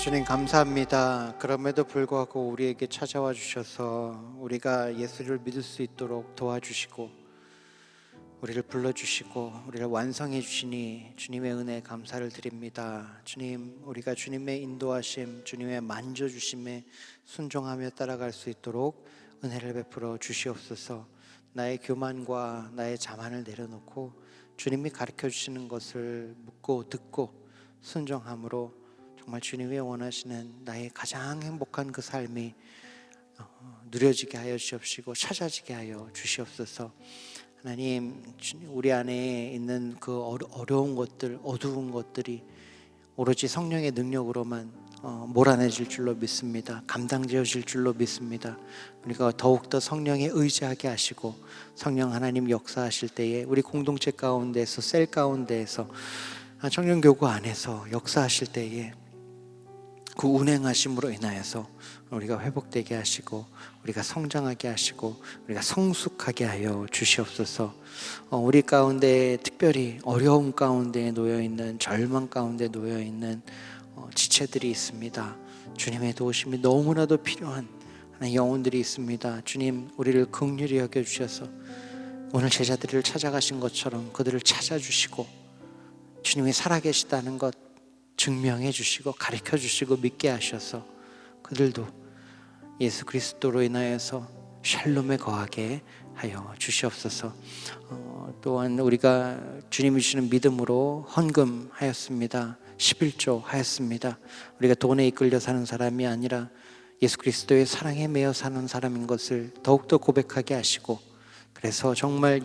주님 감사합니다. 그럼에도 불구하고 우리에게 찾아와 주셔서 우리가 예수를 믿을 수 있도록 도와주시고 우리를 불러주시고 우리를 완성해 주시니 주님의 은혜에 감사를 드립니다. 주님, 우리가 주님의 인도하심, 주님의 만져주심에 순종하며 따라갈 수 있도록 은혜를 베풀어 주시옵소서. 나의 교만과 나의 자만을 내려놓고 주님이 가르쳐 주시는 것을 묻고 듣고 순종함으로 정말 주님이 원하시는 나의 가장 행복한 그 삶이 누려지게 하여 주시옵시고 찾아지게 하여 주시옵소서. 하나님, 우리 안에 있는 그 어려운 것들, 어두운 것들이 오로지 성령의 능력으로만 몰아내질 줄로 믿습니다. 감당되어질 줄로 믿습니다. 우리가 더욱더 성령에 의지하게 하시고 성령 하나님 역사하실 때에 우리 공동체 가운데서, 셀 가운데에서, 청년교구 안에서 역사하실 때에 그 운행하심으로 인하여서 우리가 회복되게 하시고 우리가 성장하게 하시고 우리가 성숙하게 하여 주시옵소서. 우리 가운데 특별히 어려움 가운데 놓여있는, 절망 가운데 놓여있는 지체들이 있습니다. 주님의 도우심이 너무나도 필요한 영혼들이 있습니다. 주님, 우리를 긍휼히 여겨주셔서 오늘 제자들을 찾아가신 것처럼 그들을 찾아주시고 주님이 살아계시다는 것 증명해 주시고 가르쳐 주시고 믿게 하셔서 그들도 예수 그리스도로 인하여서 샬롬에 거하게 하여 주시옵소서. 또한 우리가 주님이 주시는 믿음으로 헌금하였습니다. 11조 하였습니다. 우리가 돈에 이끌려 사는 사람이 아니라 예수 그리스도의 사랑에 매여 사는 사람인 것을 더욱더 고백하게 하시고, 그래서 정말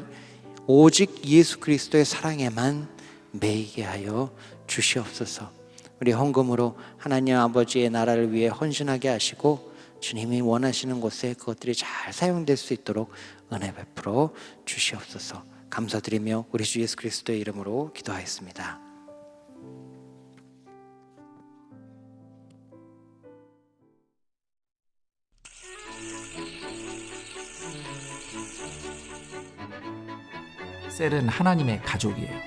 오직 예수 그리스도의 사랑에만 매이게 하여 주시옵소서. 우리 헌금으로 하나님 아버지의 나라를 위해 헌신하게 하시고 주님이 원하시는 곳에 그것들이 잘 사용될 수 있도록 은혜 베풀어 주시옵소서. 감사드리며 우리 주 예수 그리스도의 이름으로 기도하였습니다. 셀은 하나님의 가족이에요.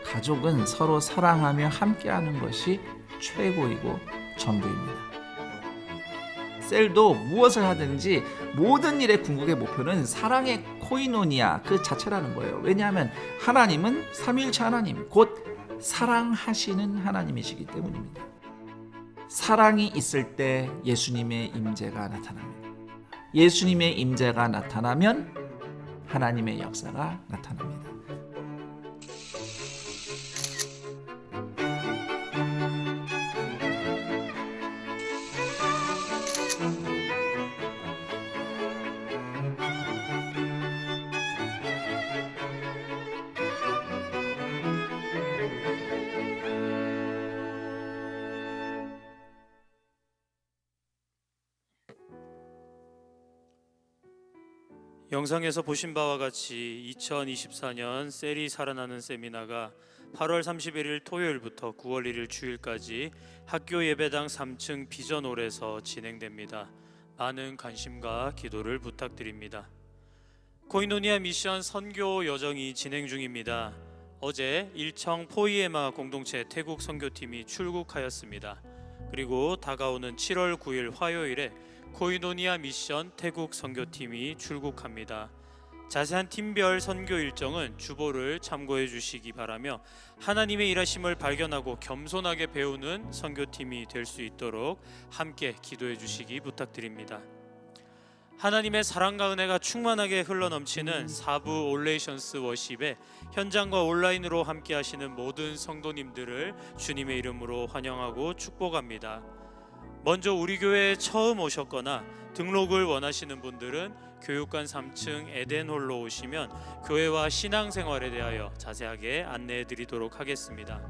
가족은 서로 사랑하며 함께하는 것이 최고이고 전부입니다. 셀도 무엇을 하든지 모든 일의 궁극의 목표는 사랑의 코이노니아 그 자체라는 거예요. 왜냐하면 하나님은 삼위일체 하나님, 곧 사랑하시는 하나님이시기 때문입니다. 사랑이 있을 때 예수님의 임재가 나타납니다. 예수님의 임재가 나타나면 하나님의 역사가 나타납니다. 영상에서 보신 바와 같이 2024년 셀이 살아나는 세미나가 8월 31일 토요일부터 9월 1일 주일까지 학교 예배당 3층 비전홀에서 진행됩니다. 많은 관심과 기도를 부탁드립니다. 코이노니아 미션 선교 여정이 진행 중입니다. 어제 일청 포이에마 공동체 태국 선교팀이 출국하였습니다. 그리고 다가오는 7월 9일 화요일에 코이노니아 미션 태국 선교팀이 출국합니다. 자세한 팀별 선교 일정은 주보를 참고해 주시기 바라며 하나님의 일하심을 발견하고 겸손하게 배우는 선교팀이 될 수 있도록 함께 기도해 주시기 부탁드립니다. 하나님의 사랑과 은혜가 충만하게 흘러넘치는 4부 올레이션스 워십에 현장과 온라인으로 함께 하시는 모든 성도님들을 주님의 이름으로 환영하고 축복합니다. 먼저 우리 교회에 처음 오셨거나 등록을 원하시는 분들은 교육관 3층 에덴홀로 오시면 교회와 신앙생활에 대하여 자세하게 안내해 드리도록 하겠습니다.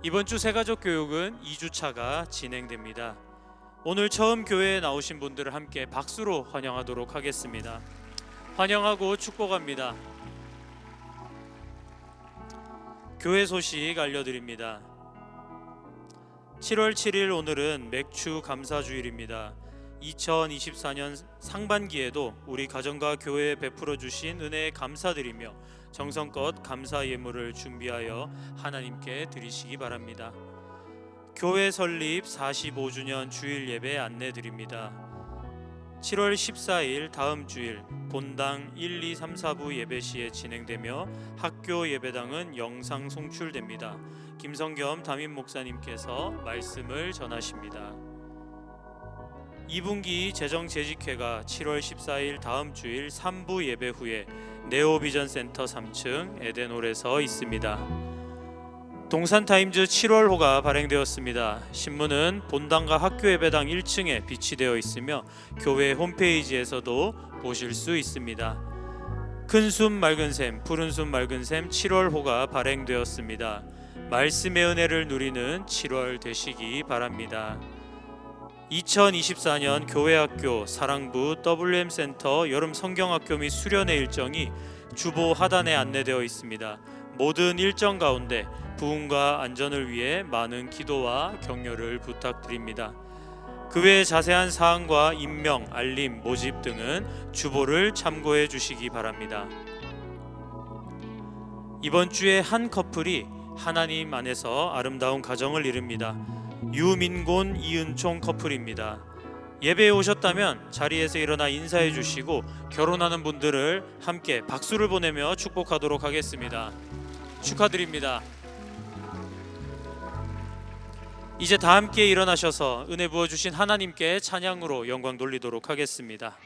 이번 주 새가족 교육은 2주차가 진행됩니다. 오늘 처음 교회에 나오신 분들을 함께 박수로 환영하도록 하겠습니다. 환영하고 축복합니다. 교회 소식 알려드립니다. 7월 7일 오늘은 맥주 감사주일입니다. 2024년 상반기에도 우리 가정과 교회에 베풀어 주신 은혜에 감사드리며 정성껏 감사 예물을 준비하여 하나님께 드리시기 바랍니다. 교회 설립 45주년 주일 예배 안내 드립니다. 7월 14일 다음 주일 본당 1, 2, 3, 4부 예배 시에 진행되며 학교 예배당은 영상 송출됩니다. 김성겸 담임 목사님께서 말씀을 전하십니다. 2분기 재정재직회가 7월 14일 다음 주일 3부 예배 후에 네오비전센터 3층 에덴홀에서 있습니다. 동산타임즈 7월호가 발행되었습니다. 신문은 본당과 학교 예배당 1층에 비치되어 있으며 교회 홈페이지에서도 보실 수 있습니다. 큰숨 맑은샘, 푸른숨 맑은샘 7월호가 발행되었습니다. 말씀의 은혜를 누리는 7월 되시기 바랍니다. 2024년 교회학교 사랑부 WM센터 여름 성경학교 및 수련회 일정이 주보 하단에 안내되어 있습니다. 모든 일정 가운데 부흥과 안전을 위해 많은 기도와 격려를 부탁드립니다. 그 외 자세한 사항과 임명, 알림, 모집 등은 주보를 참고해 주시기 바랍니다. 이번 주에 한 커플이 하나님 안에서 아름다운 가정을 이룹니다. 유민곤, 이은총 커플입니다. 예배에 오셨다면 자리에서 일어나 인사해 주시고 결혼하는 분들을 함께 박수를 보내며 축복하도록 하겠습니다. 축하드립니다. 이제 다 함께 일어나셔서 은혜 부어주신 하나님께 찬양으로 영광 돌리도록 하겠습니다.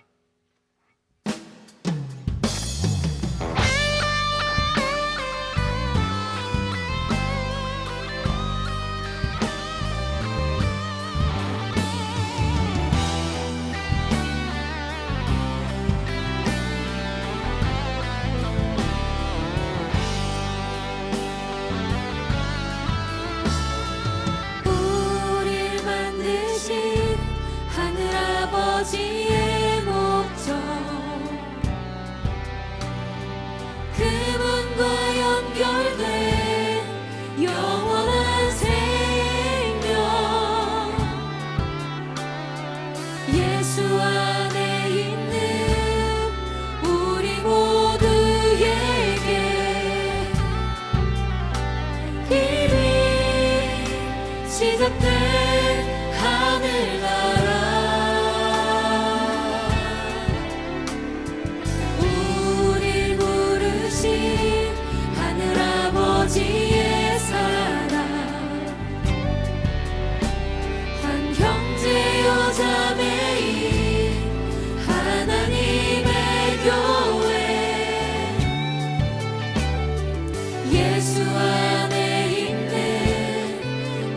아버지의 목적 그분과 연결된 영원한 생명 예수 안에 있는 우리 모두의 시작된 하늘나라 우릴 부르신 하늘아버지의 사랑 한 형제요 자매인 하나님의 교회 예수 안에 있는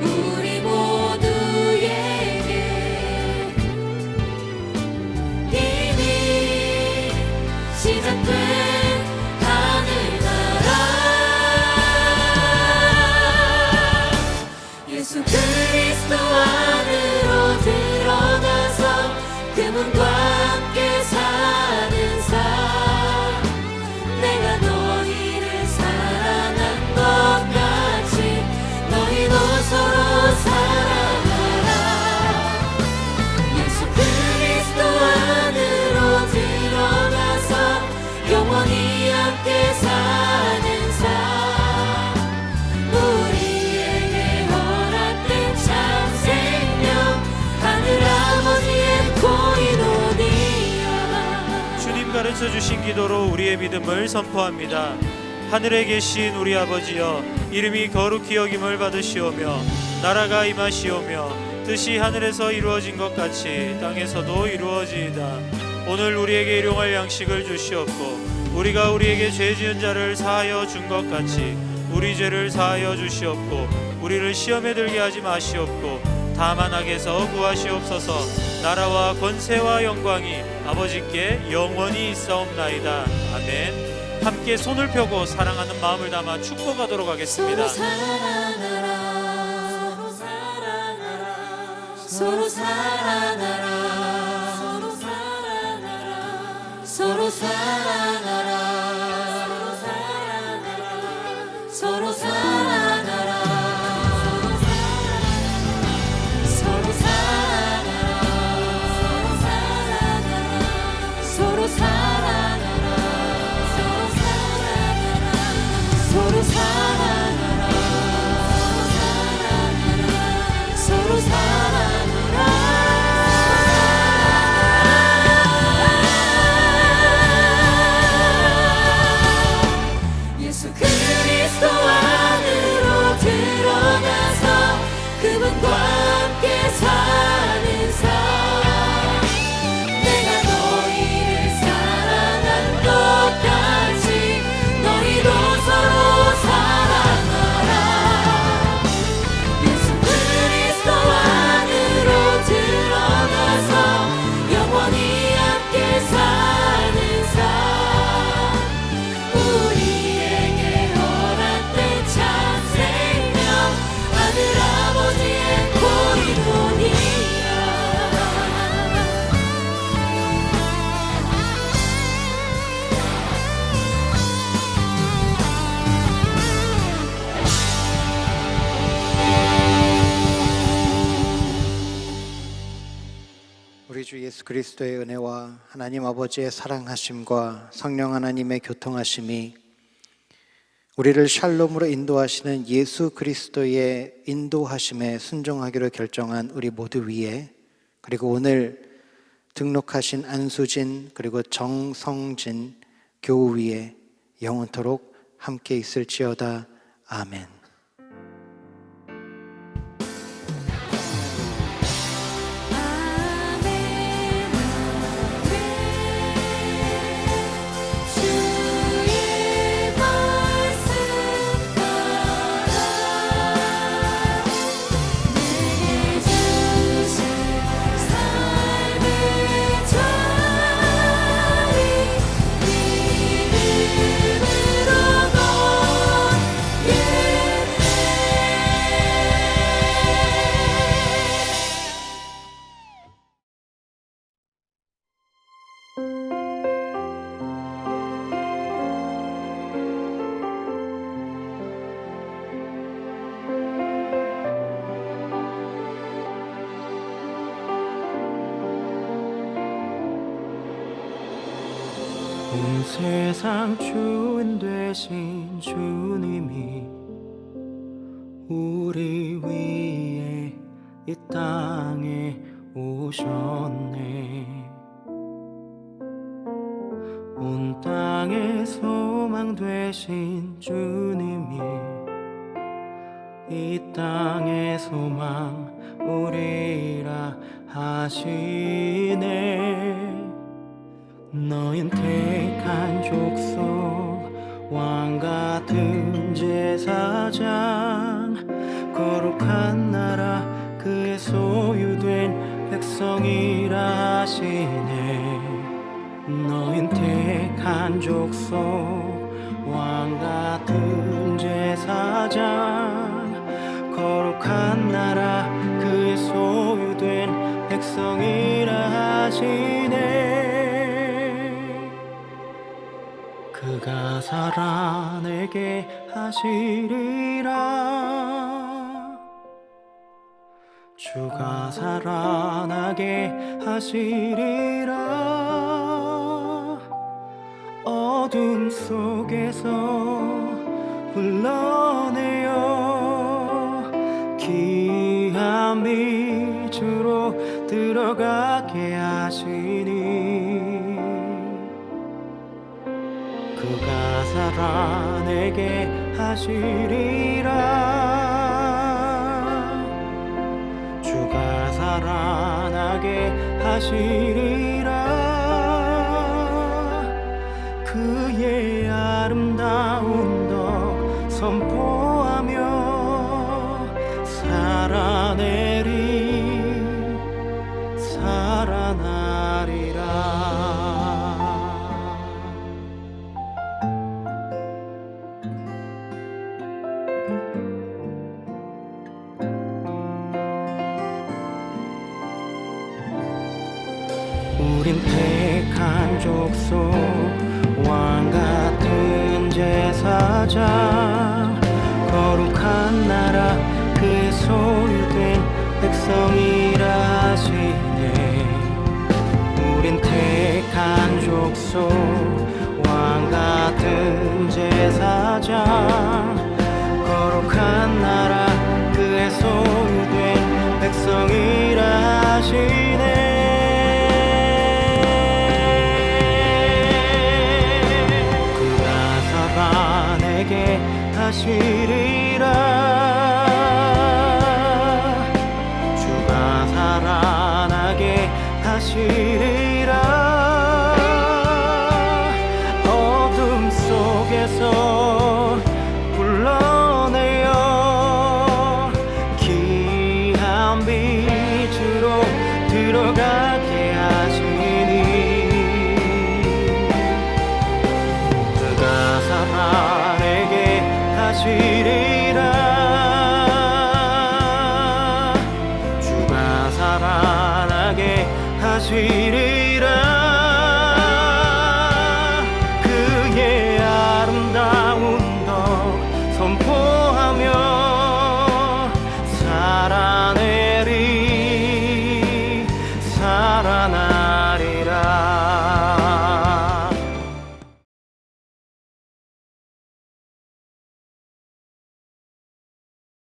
우리 모두에게 이미 시작된 하늘나라 예수 그리스도 안으로 들어가서 그분과 함께 사는 삶 내가 너희를 사랑한 것 같이 너희도 서로 사랑하라 예수 그리스도 안으로 들어가서 영원히 함께 사는 삶 우리에게 허락된 참 생명 하늘아버지의 코이노니아 주님 가르쳐 주신 기도로 우리의 믿음을 선포합니다. 하늘에 계신 우리 아버지여 이름이 거룩히 여김을 받으시오며 나라가 임하시오며 뜻이 하늘에서 이루어진 것 같이 땅에서도 이루어지이다. 오늘 우리에게 일용할 양식을 주시옵고 우리가 우리에게 죄 지은 자를 사하여 준 것 같이 우리 죄를 사하여 주시옵고 우리를 시험에 들게 하지 마시옵고 다만 악에서 구하시옵소서. 나라와 권세와 영광이 아버지께 영원히 있사옵나이다. 아멘. 함께 손을 펴고 사랑하는 마음을 담아 축복하도록 하겠습니다. 서로 사랑하라 서로 사랑하라 서로 사랑하라 서로 사랑하라 서로 사랑하라 서로 사랑하라 서로 사랑하라 서로 사랑하라 서로 사랑하라 예수 그리스도 안으로 들어가서 그분과 함께 사는 삶 내가 너희를 사랑한 것 같이 너희도 서로 사랑하라 예수 그리스도 안으로 들어가서 영원히 함께 사는 삶 우리에게 허락된 참 생명 하늘아버지의 코이노니아 우리 주 예수 그리스도의 은혜와 하나님 아버지의 사랑하심과 성령 하나님의 교통하심이 우리를 샬롬으로 인도하시는 예수 그리스도의 인도하심에 순종하기로 결정한 우리 모두 위에 그리고 오늘 등록하신 안수진 그리고 정성진 교우 위에 영원토록 함께 있을지어다. 아멘. 주의 말씀 따라 내게 주신 삶의 자리 믿음으로 온 세상 주인 되신 주님이 우리 위에 이 땅에 오셨네. 온 땅의 소망 되신 주님이 이 땅의 소망 우리라 하시네. 너흰 택한 족속 왕 같은 제사장 거룩한 나라 그의 소유된 백성이라 하시네. 너흰 택한 족속 왕 같은 제사장 거룩한 나라 그의 소유된 백성이라 하시네. 그가 살아내게 하시리라. 주가 살아나게 하시리라. 어둠 속에서 불러내어 귀한 빛으로 들어가게 하시니. 그가 살아내게 하시리라. 주가 살아나게 하시리라. 그의 아름다운 덕 선포하며 살아나리라. 우린 택한 족속 왕 같은 제사장 거룩한 나라 그의 소유된 백성이라 하시네. 우린 택한 족속 왕 같은 제사장 거룩한 나라 그의 소유된 백성이라 하시네. 살아내게 하시리라. 주가 살아나게 하시리라. 어둠 속에서 불러내어 귀한 빛으로 들어가게 하시니. 살아내게 하시리라. 주가 살아나게 하시리라.